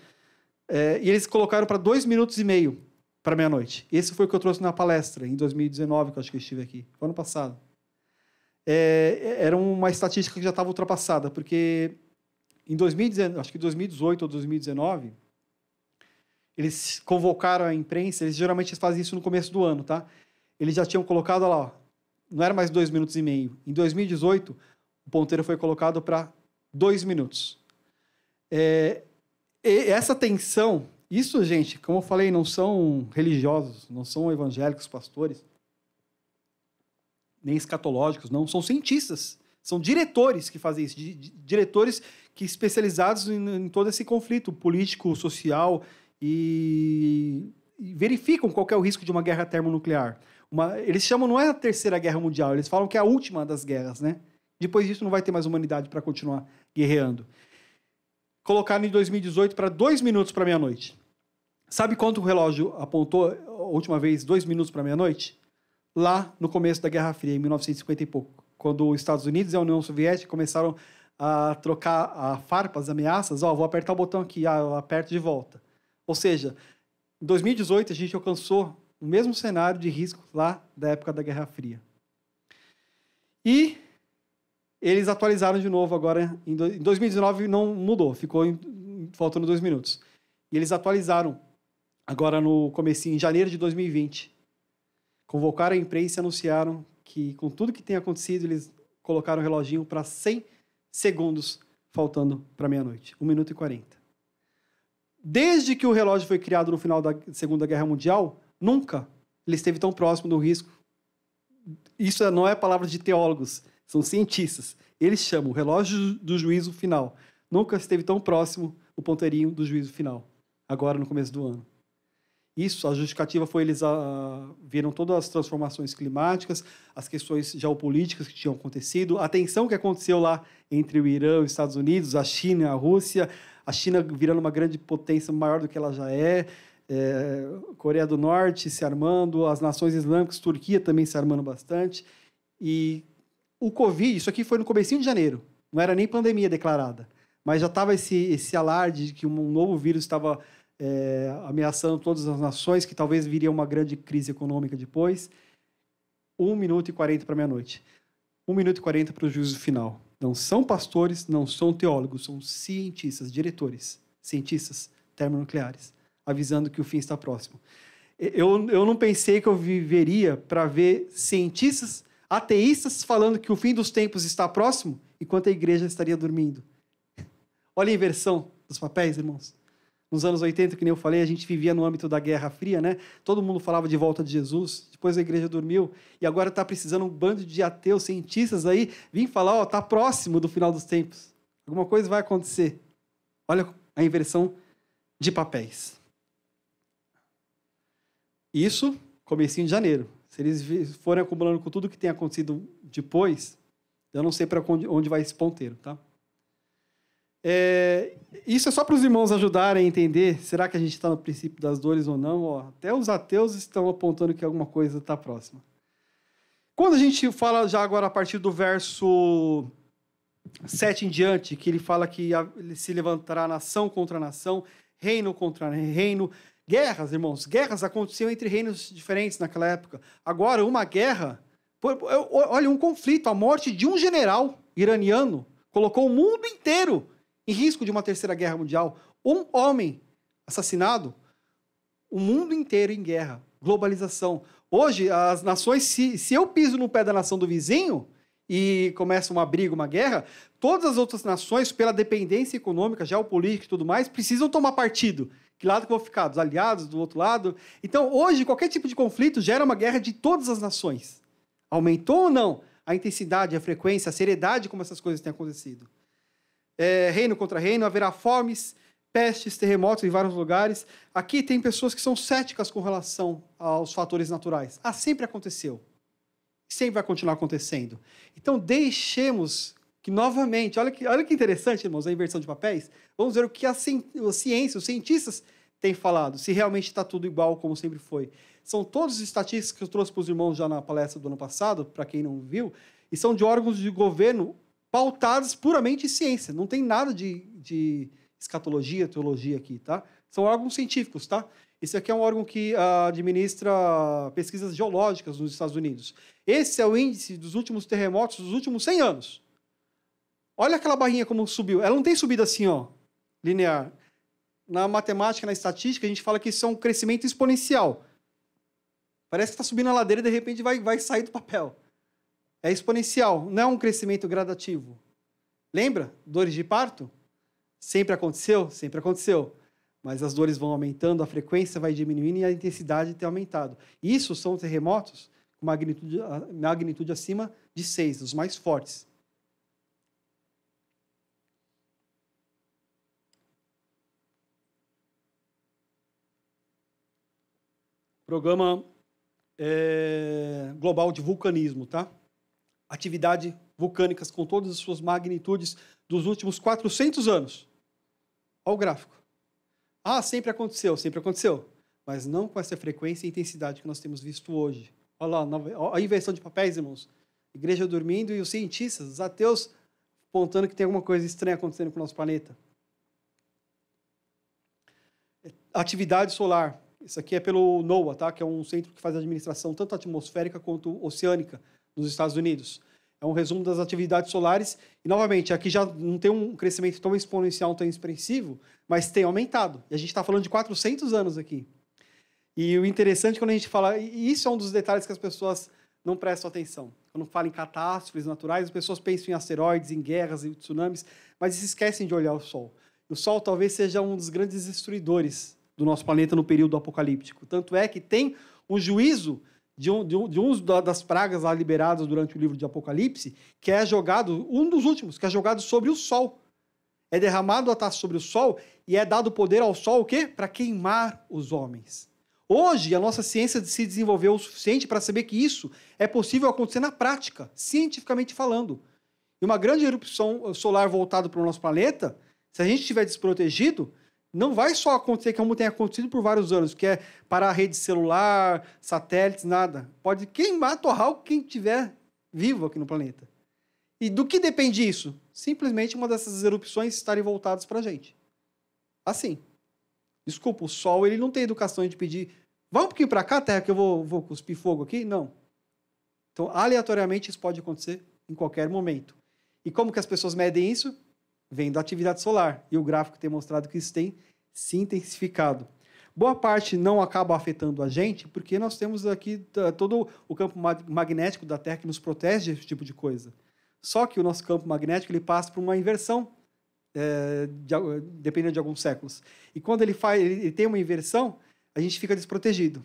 E eles colocaram para 2 minutos e meio para meia-noite. Esse foi o que eu trouxe na palestra, em 2019, que eu acho que eu estive aqui, ano passado. Era uma estatística que já estava ultrapassada, porque em 2019, acho que 2018 ou 2019, eles convocaram a imprensa, geralmente eles fazem isso no começo do ano, tá? Eles já tinham colocado lá, não era mais 2 minutos e meio. Em 2018, o ponteiro foi colocado para 2 minutos. Essa tensão, isso, gente, como eu falei, não são religiosos, não são evangélicos, pastores, nem escatológicos, não, são cientistas, são diretores que fazem isso, diretores que especializados em todo esse conflito político, social, e verificam qual que é o risco de uma guerra termonuclear. Eles chamam, não é a Terceira Guerra Mundial, eles falam que é a última das guerras, né? Depois disso, não vai ter mais humanidade para continuar guerreando. Colocaram em 2018 para 2 minutos para meia-noite. Sabe quanto o relógio apontou a última vez 2 minutos para meia-noite? Lá no começo da Guerra Fria, em 1950 e pouco, quando os Estados Unidos e a União Soviética começaram a trocar a farpas, as ameaças. Vou apertar o botão aqui, eu aperto de volta. Ou seja, em 2018 a gente alcançou o mesmo cenário de risco lá da época da Guerra Fria. E eles atualizaram de novo agora, em 2019 não mudou, ficou faltando 2 minutos. E eles atualizaram agora no comecinho, em janeiro de 2020. Convocaram a imprensa e anunciaram que, com tudo que tem acontecido, eles colocaram o reloginho para 100 segundos, faltando para meia-noite. 1 minuto e 40. Desde que o relógio foi criado no final da Segunda Guerra Mundial, nunca ele esteve tão próximo do risco. Isso não é palavra de teólogos, são cientistas. Eles chamam o relógio do juízo final. Nunca esteve tão próximo o ponteirinho do juízo final, agora no começo do ano. Isso, a justificativa foi eles viram todas as transformações climáticas, as questões geopolíticas que tinham acontecido, a tensão que aconteceu lá entre o Irã e os Estados Unidos, a China e a Rússia, a China virando uma grande potência maior do que ela já é, Coreia do Norte se armando, as nações islâmicas, Turquia também se armando bastante. E o Covid, isso aqui foi no comecinho de janeiro, não era nem pandemia declarada, mas já estava esse alarde de que um novo vírus estava ameaçando todas as nações, que talvez viria uma grande crise econômica depois. 1 minuto e 40 para meia-noite. 1 minuto e 40 para o juízo final. Não são pastores, não são teólogos, são cientistas, diretores, cientistas termonucleares, avisando que o fim está próximo. Eu não pensei que eu viveria para ver cientistas ateístas falando que o fim dos tempos está próximo, enquanto a igreja estaria dormindo. Olha a inversão dos papéis, irmãos. Nos anos 80, que nem eu falei, a gente vivia no âmbito da Guerra Fria, né? Todo mundo falava de volta de Jesus, depois a igreja dormiu, e agora está precisando um bando de ateus, cientistas aí, vir falar, está próximo do final dos tempos. Alguma coisa vai acontecer. Olha a inversão de papéis. Isso, comecinho de janeiro. Se eles forem acumulando com tudo que tem acontecido depois, eu não sei para onde vai esse ponteiro, tá? Isso é só para os irmãos ajudarem a entender, será que a gente está no princípio das dores ou não? Até os ateus estão apontando que alguma coisa está próxima. Quando a gente fala já agora a partir do verso 7 em diante, que ele fala que ele se levantará nação contra nação, reino contra reino, guerras, irmãos, guerras aconteciam entre reinos diferentes naquela época. Agora, uma guerra, olha, um conflito, a morte de um general iraniano colocou o mundo inteiro em risco de uma terceira guerra mundial. Um homem assassinado, o mundo inteiro em guerra. Globalização. Hoje, as nações, se eu piso no pé da nação do vizinho e começa uma briga, uma guerra, todas as outras nações, pela dependência econômica, geopolítica e tudo mais, precisam tomar partido. Que lado que eu vou ficar? Dos aliados, do outro lado? Então, hoje, qualquer tipo de conflito gera uma guerra de todas as nações. Aumentou ou não a intensidade, a frequência, a seriedade como essas coisas têm acontecido? Reino contra reino, haverá fomes, pestes, terremotos em vários lugares. Aqui tem pessoas que são céticas com relação aos fatores naturais. Sempre aconteceu. Sempre vai continuar acontecendo. Então, deixemos que, novamente, olha que interessante, irmãos, a inversão de papéis. Vamos ver o que a ciência, os cientistas têm falado, se realmente está tudo igual como sempre foi. São todas as estatísticas que eu trouxe para os irmãos já na palestra do ano passado, para quem não viu, e são de órgãos de governo pautados puramente em ciência. Não tem nada de escatologia, teologia aqui, tá? São órgãos científicos, tá? Esse aqui é um órgão que administra pesquisas geológicas nos Estados Unidos. Esse é o índice dos últimos terremotos dos últimos 100 anos. Olha aquela barrinha como subiu. Ela não tem subido assim, ó, linear. Na matemática, na estatística, a gente fala que isso é um crescimento exponencial. Parece que está subindo a ladeira e, de repente, vai sair do papel. É exponencial, não é um crescimento gradativo. Lembra? Dores de parto? Sempre aconteceu? Sempre aconteceu. Mas as dores vão aumentando, a frequência vai diminuindo e a intensidade tem aumentado. Isso são terremotos com magnitude acima de 6, os mais fortes. Programa global de vulcanismo, tá? atividade vulcânicas com todas as suas magnitudes dos últimos 400 anos. Olha o gráfico. Ah, sempre aconteceu. Mas não com essa frequência e intensidade que nós temos visto hoje. Olha lá, a inversão de papéis, irmãos. Igreja dormindo e os cientistas, os ateus, apontando que tem alguma coisa estranha acontecendo com o nosso planeta. Atividade solar. Isso aqui é pelo NOAA, tá? Que é um centro que faz a administração tanto atmosférica quanto oceânica nos Estados Unidos. É um resumo das atividades solares. E, novamente, aqui já não tem um crescimento tão exponencial, tão expressivo, mas tem aumentado. E a gente está falando de 400 anos aqui. E o interessante quando a gente fala... E isso é um dos detalhes que as pessoas não prestam atenção. Quando falam em catástrofes naturais, as pessoas pensam em asteroides, em guerras e tsunamis, mas se esquecem de olhar o Sol. O Sol talvez seja um dos grandes destruidores do nosso planeta no período apocalíptico. Tanto é que tem um juízo de um das pragas lá liberadas durante o livro de Apocalipse, que é jogado, um dos últimos, que é jogado sobre o Sol. É derramado a taça sobre o Sol e é dado poder ao Sol o quê? Para queimar os homens. Hoje, a nossa ciência se desenvolveu o suficiente para saber que isso é possível acontecer na prática, cientificamente falando. E uma grande erupção solar voltada para o nosso planeta, se a gente estiver desprotegido, não vai só acontecer como tem acontecido por vários anos, que é parar a rede celular, satélites, nada. Pode queimar, torrar quem estiver vivo aqui no planeta. E do que depende isso? Simplesmente uma dessas erupções estarem voltadas para a gente. Assim. Desculpa, o Sol ele não tem educação de pedir vamos um pouquinho para cá, Terra, que eu vou cuspir fogo aqui. Não. Então, aleatoriamente, isso pode acontecer em qualquer momento. E como que as pessoas medem isso? Vem da atividade solar. E o gráfico tem mostrado que isso tem se intensificado. Boa parte não acaba afetando a gente, porque nós temos aqui todo o campo magnético da Terra que nos protege desse tipo de coisa. Só que o nosso campo magnético ele passa por uma inversão, dependendo de alguns séculos. E quando ele tem uma inversão, a gente fica desprotegido.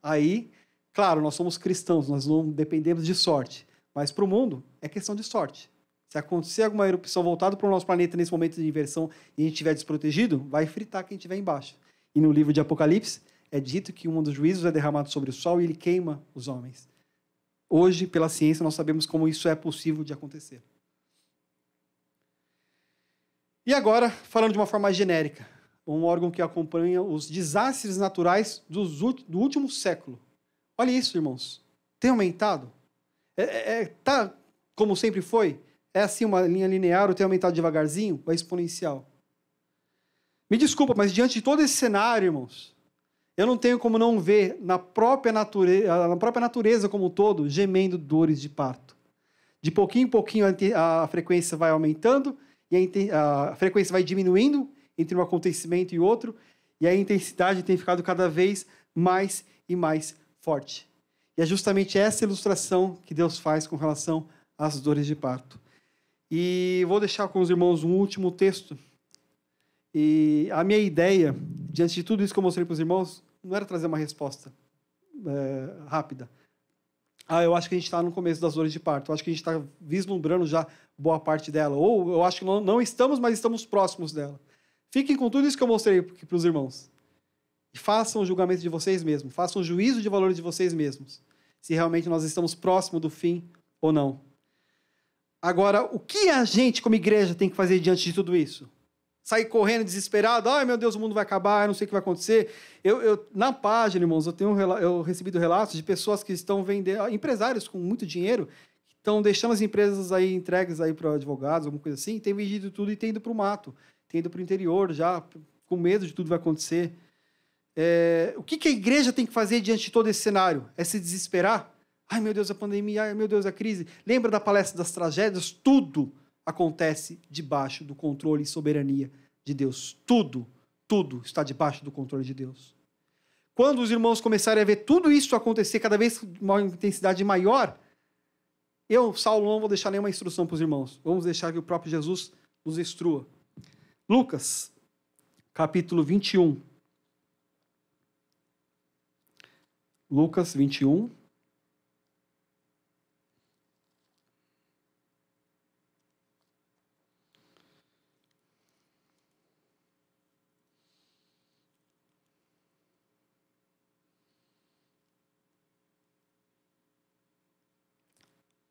Aí, claro, nós somos cristãos, nós não dependemos de sorte. Mas para o mundo, é questão de sorte. Se acontecer alguma erupção voltada para o nosso planeta nesse momento de inversão e a gente estiver desprotegido, vai fritar quem estiver embaixo. E no livro de Apocalipse, é dito que um dos juízos é derramado sobre o Sol e ele queima os homens. Hoje, pela ciência, nós sabemos como isso é possível de acontecer. E agora, falando de uma forma mais genérica, um órgão que acompanha os desastres naturais do último século. Olha isso, irmãos. Tem aumentado? Tá como sempre foi? É assim uma linha linear ou tem aumentado devagarzinho? Ou é exponencial? Me desculpa, mas diante de todo esse cenário, irmãos, eu não tenho como não ver na própria natureza como um todo, gemendo dores de parto. De pouquinho em pouquinho a frequência vai aumentando e a frequência vai diminuindo entre um acontecimento e outro, e a intensidade tem ficado cada vez mais e mais forte. E é justamente essa ilustração que Deus faz com relação às dores de parto. E vou deixar com os irmãos um último texto. E a minha ideia, diante de tudo isso que eu mostrei para os irmãos, não era trazer uma resposta rápida. Eu acho que a gente está no começo das dores de parto. Eu acho que a gente está vislumbrando já boa parte dela. Ou eu acho que não estamos, mas estamos próximos dela. Fiquem com tudo isso que eu mostrei para os irmãos. E façam o julgamento de vocês mesmos. Façam o juízo de valor de vocês mesmos. Se realmente nós estamos próximos do fim ou não. Agora, o que a gente, como igreja, tem que fazer diante de tudo isso? Sair correndo desesperado? Ai, meu Deus, o mundo vai acabar, eu não sei o que vai acontecer. Na página, irmãos, eu recebido relatos de pessoas que estão vendendo, empresários com muito dinheiro, que estão deixando as empresas aí entregues aí para advogados, alguma coisa assim, tem vendido tudo e tem ido para o mato, tem ido para o interior já, com medo de tudo que vai acontecer. O que a igreja tem que fazer diante de todo esse cenário? É se desesperar? Ai, meu Deus, a pandemia, ai, meu Deus, a crise. Lembra da palestra das tragédias? Tudo acontece debaixo do controle e soberania de Deus. Tudo está debaixo do controle de Deus. Quando os irmãos começarem a ver tudo isso acontecer cada vez com uma intensidade maior, Saulo, não vou deixar nenhuma instrução para os irmãos. Vamos deixar que o próprio Jesus nos instrua. Lucas, capítulo 21. Lucas 21.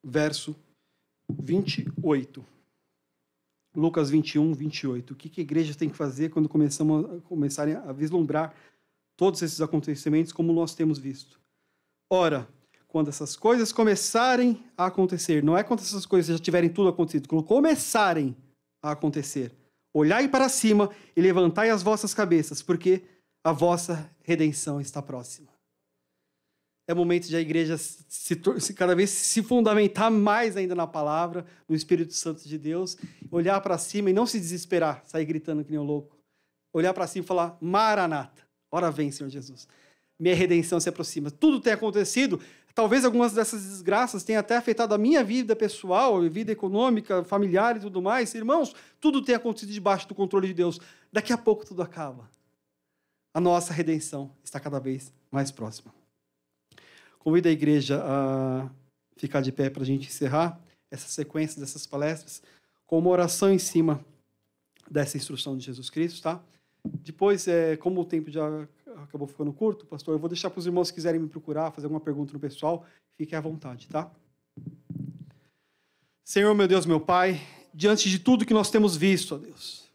verso 28. Lucas 21, 28. O que a igreja tem que fazer quando começarem a vislumbrar todos esses acontecimentos como nós temos visto? Ora, quando essas coisas começarem a acontecer, não é quando essas coisas já tiverem tudo acontecido, quando começarem a acontecer, olhai para cima e levantai as vossas cabeças, porque a vossa redenção está próxima. É momento de a igreja cada vez se fundamentar mais ainda na palavra, no Espírito Santo de Deus, olhar para cima e não se desesperar, sair gritando que nem um louco. Olhar para cima e falar, Maranata, ora vem, Senhor Jesus. Minha redenção se aproxima. Tudo tem acontecido, talvez algumas dessas desgraças tenham até afetado a minha vida pessoal, a vida econômica, familiar e tudo mais. Irmãos, tudo tem acontecido debaixo do controle de Deus. Daqui a pouco tudo acaba. A nossa redenção está cada vez mais próxima. Convido a igreja a ficar de pé para a gente encerrar essa sequência dessas palestras com uma oração em cima dessa instrução de Jesus Cristo, tá? Depois, como o tempo já acabou ficando curto, pastor, eu vou deixar para os irmãos que quiserem me procurar, fazer alguma pergunta no pessoal, fiquem à vontade, tá? Senhor, meu Deus, meu Pai, diante de tudo que nós temos visto, ó Deus,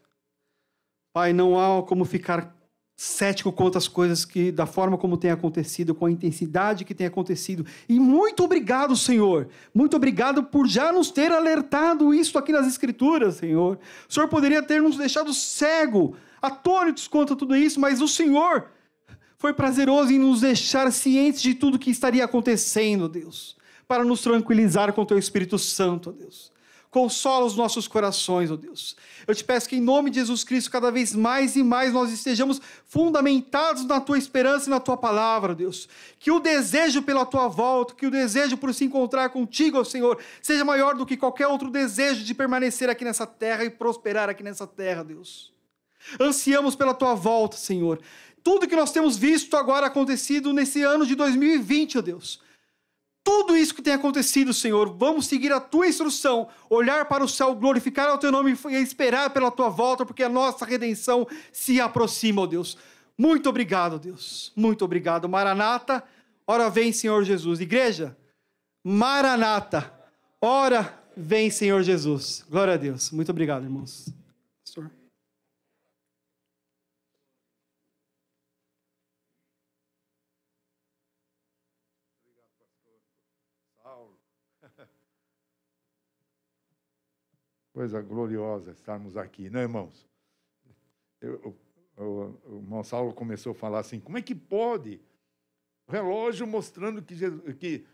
Pai, não há como ficar cético quanto às coisas da forma como tem acontecido, com a intensidade que tem acontecido. E muito obrigado, Senhor. Muito obrigado por já nos ter alertado isso aqui nas Escrituras, Senhor. O Senhor poderia ter nos deixado cego, atônitos quanto a tudo isso, mas o Senhor foi prazeroso em nos deixar cientes de tudo que estaria acontecendo, Deus, para nos tranquilizar com o Teu Espírito Santo, Deus. Consola os nossos corações, ó Deus. Eu te peço que em nome de Jesus Cristo, cada vez mais e mais nós estejamos fundamentados na Tua esperança e na Tua palavra, Deus. Que o desejo pela Tua volta, que o desejo por se encontrar contigo, ó Senhor, seja maior do que qualquer outro desejo de permanecer aqui nessa terra e prosperar aqui nessa terra, Deus. Ansiamos pela Tua volta, Senhor. Tudo que nós temos visto agora acontecido nesse ano de 2020, ó Deus. Tudo isso que tem acontecido, Senhor, vamos seguir a Tua instrução, olhar para o céu, glorificar o Teu nome e esperar pela Tua volta, porque a nossa redenção se aproxima, ó Deus. Muito obrigado, Deus. Muito obrigado. Maranata, ora vem, Senhor Jesus. Igreja, Maranata, ora vem, Senhor Jesus. Glória a Deus. Muito obrigado, irmãos. Pastor. Coisa gloriosa estarmos aqui, né, irmãos? O irmão Saulo começou a falar assim, como é que pode? O relógio mostrando que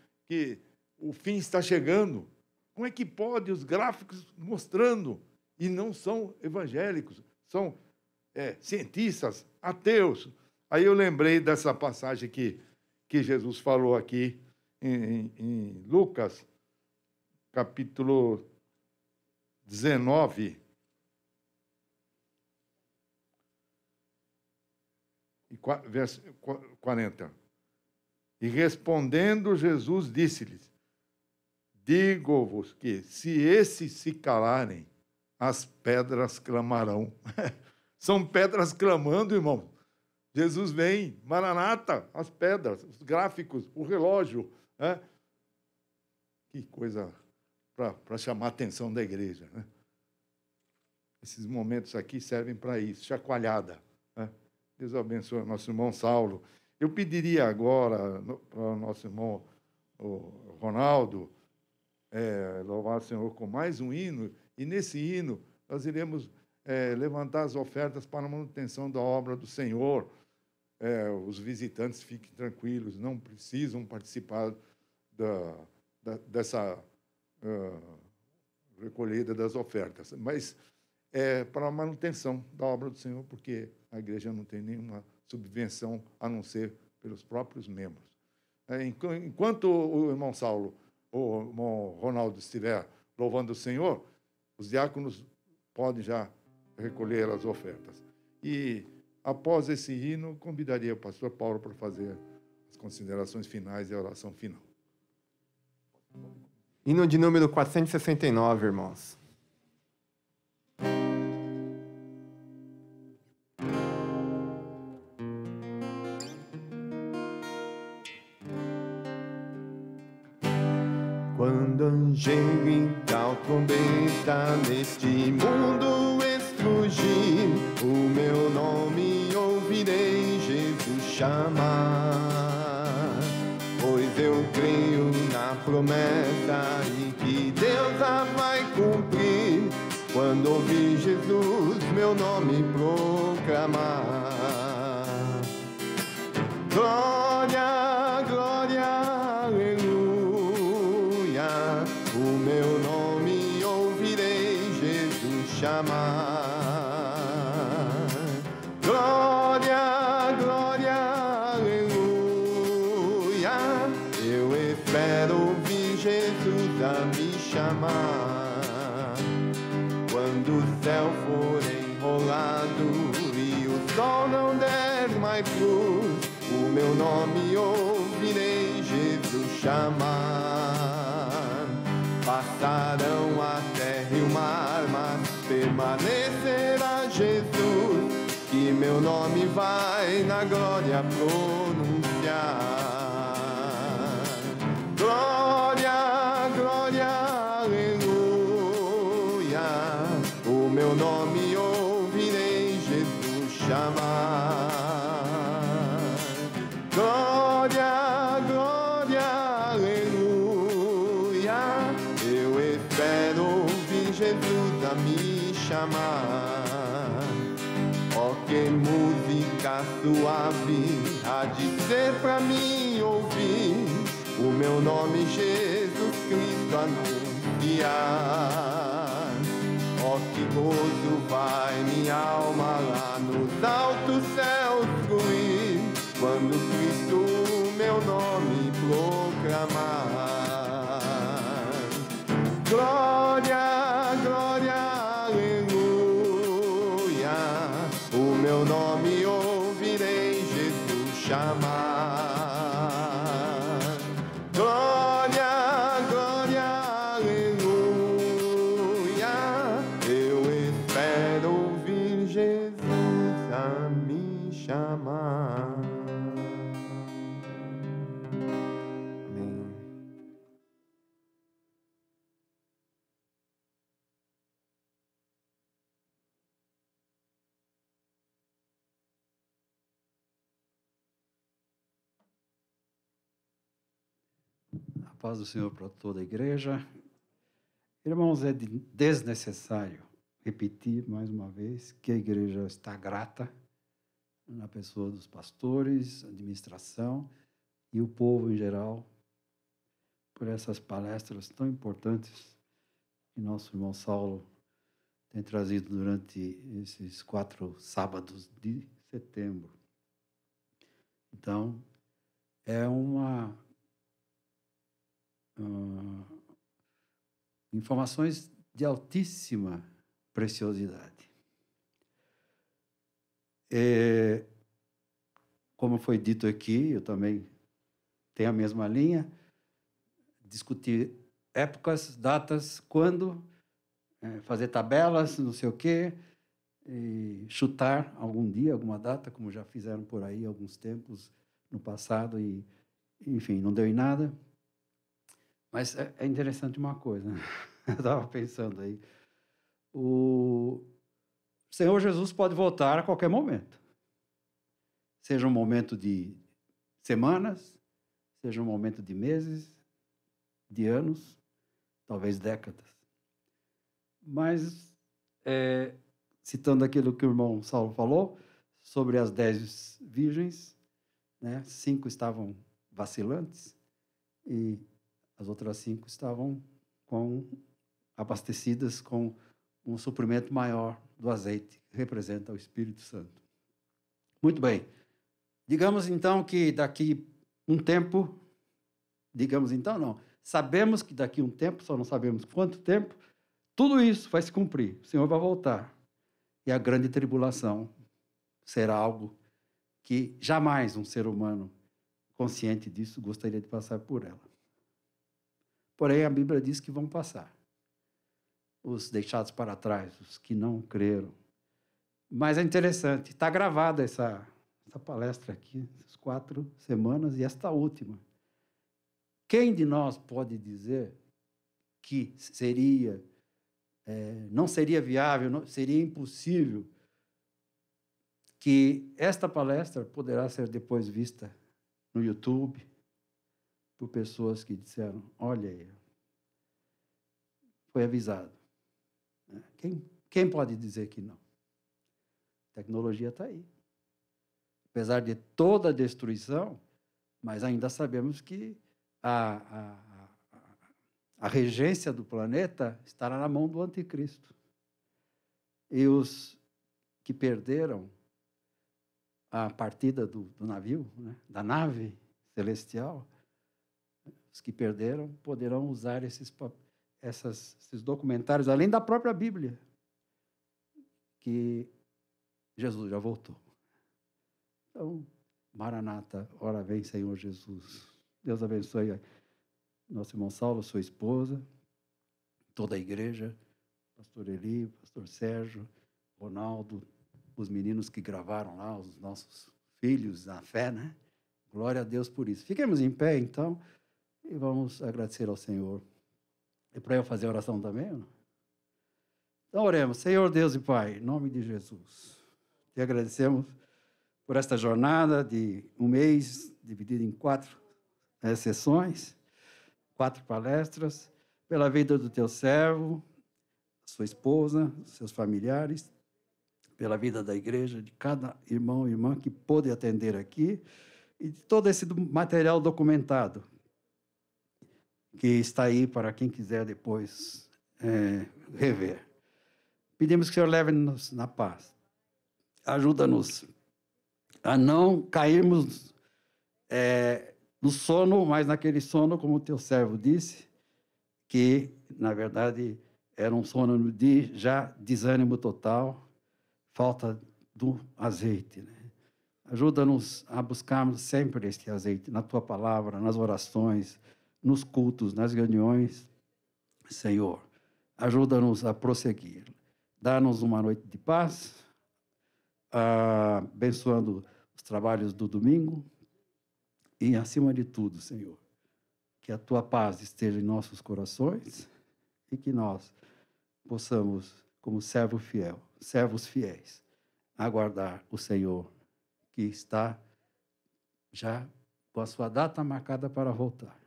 o fim está chegando. Como é que pode? Os gráficos mostrando. E não são evangélicos, são cientistas, ateus. Aí eu lembrei dessa passagem que Jesus falou aqui em Lucas, capítulo 19, verso 40. E respondendo Jesus disse-lhes, digo-vos que se esses se calarem, as pedras clamarão. São pedras clamando, irmão. Jesus vem, Maranata, as pedras, os gráficos, o relógio. Né? Que coisa para chamar a atenção da igreja. Né? Esses momentos aqui servem para isso, chacoalhada. Né? Deus abençoe o nosso irmão Saulo. Eu pediria agora para o nosso irmão o Ronaldo louvar o Senhor com mais um hino, e nesse hino nós iremos levantar as ofertas para a manutenção da obra do Senhor. Os visitantes fiquem tranquilos, não precisam participar dessa recolhida das ofertas, mas para a manutenção da obra do Senhor, porque a igreja não tem nenhuma subvenção a não ser pelos próprios membros. Enquanto o irmão Saulo, o irmão Ronaldo estiver louvando o Senhor, os diáconos podem já recolher as ofertas. E, após esse hino, convidaria o pastor Paulo para fazer as considerações finais e a oração final. Hino de número 469, irmãos. Quando angelical trombeta neste mundo estrugir, o meu nome ouvirei Jesus chamar. Pois eu creio na promessa e que Deus a vai cumprir, quando ouvir Jesus meu nome proclamar. Glória, glória, aleluia, o meu nome ouvirei Jesus chamar. Glória, glória, aleluia, eu espero ouvir Jesus a me chamar. Quando o céu for enrolado e o sol não der mais luz, o meu nome ouvirei Jesus chamar. Passarão a terra e o mar, mas permanecerá Jesus, que meu nome vai na glória pronunciar. Glória, glória, aleluia, o meu nome ouvirei Jesus chamar. Glória, glória, aleluia, eu espero ouvir Jesus a me chamar. Oh, que música suave há de ser pra mim ouvir, o meu nome Jesus Cristo anunciar. Oh, que gozo vai minha alma lá nos altos céus fluir, quando Cristo meu nome proclamar. Glória, glória, aleluia, o meu nome ouvirei Jesus chamar. Glória, glória, aleluia, eu espero ouvir Jesus a me chamar. A paz do Senhor para toda a igreja. Irmãos, é desnecessário repetir mais uma vez que a igreja está grata na pessoa dos pastores, administração e o povo em geral por essas palestras tão importantes que nosso irmão Saulo tem trazido durante esses 4 sábados de setembro. Então, é uma informações de altíssima preciosidade. Como foi dito aqui, eu também tenho a mesma linha, discutir épocas, datas, quando, fazer tabelas, não sei o quê, e chutar algum dia, alguma data, como já fizeram por aí alguns tempos no passado, e, enfim, não deu em nada. Mas é interessante uma coisa, né? Eu estava pensando aí. O Senhor Jesus pode voltar a qualquer momento. Seja um momento de semanas, seja um momento de meses, de anos, talvez décadas. Mas, citando aquilo que o irmão Saulo falou, sobre as 10 virgens, né, 5 estavam vacilantes e as outras 5 estavam abastecidas com um suprimento maior do azeite, que representa o Espírito Santo. Muito bem. Digamos, então, que daqui um tempo... Digamos, então, não. Sabemos que daqui um tempo, só não sabemos quanto tempo, tudo isso vai se cumprir. O Senhor vai voltar. E a grande tribulação será algo que jamais um ser humano consciente disso gostaria de passar por ela. Porém, a Bíblia diz que vão passar. Os deixados para trás, os que não creram. Mas é interessante, está gravada essa palestra aqui, essas 4 semanas e esta última. Quem de nós pode dizer que seria, não seria viável, não, seria impossível, que esta palestra poderá ser depois vista no YouTube por pessoas que disseram, olha aí, foi avisado. Quem pode dizer que não? A tecnologia está aí. Apesar de toda a destruição, mas ainda sabemos que a regência do planeta estará na mão do anticristo. E os que perderam a partida do navio, né, da nave celestial, os que perderam poderão usar esses documentários, além da própria Bíblia, que Jesus já voltou. Então, Maranata, ora vem, Senhor Jesus. Deus abençoe nosso irmão Saulo, sua esposa, toda a igreja, pastor Eli, pastor Sérgio, Ronaldo, os meninos que gravaram lá, os nossos filhos na fé, né? Glória a Deus por isso. Fiquemos em pé, então, e vamos agradecer ao Senhor. É para eu fazer a oração também? Ou não? Então, oremos. Senhor Deus e Pai, em nome de Jesus, te agradecemos por esta jornada de um mês, dividida em 4 sessões, 4 palestras, pela vida do teu servo, sua esposa, seus familiares, pela vida da igreja, de cada irmão e irmã que pôde atender aqui, e de todo esse material documentado, que está aí para quem quiser depois rever. Pedimos que o Senhor leve-nos na paz. Ajuda-nos a não cairmos no sono, mas naquele sono, como o teu servo disse, que, na verdade, era um sono de já desânimo total, falta do azeite, né? Ajuda-nos a buscarmos sempre este azeite na tua palavra, nas orações, nos cultos, nas reuniões. Senhor, ajuda-nos a prosseguir. Dá-nos uma noite de paz, abençoando os trabalhos do domingo e, acima de tudo, Senhor, que a tua paz esteja em nossos corações e que nós possamos, como servos fiéis, aguardar o Senhor, que está já com a sua data marcada para voltar.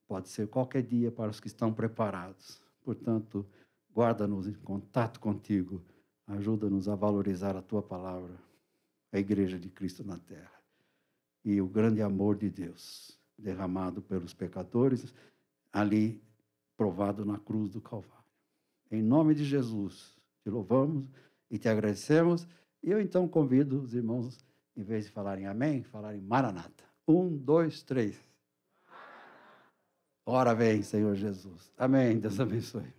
Pode ser qualquer dia para os que estão preparados. Portanto, guarda-nos em contato contigo, ajuda-nos a valorizar a tua palavra, a Igreja de Cristo na terra. E o grande amor de Deus derramado pelos pecadores, ali provado na cruz do Calvário. Em nome de Jesus, te louvamos e te agradecemos. E eu então convido os irmãos, em vez de falarem amém, falarem Maranata. 1, 2, 3. Ora vem, Senhor Jesus. Amém. Deus abençoe.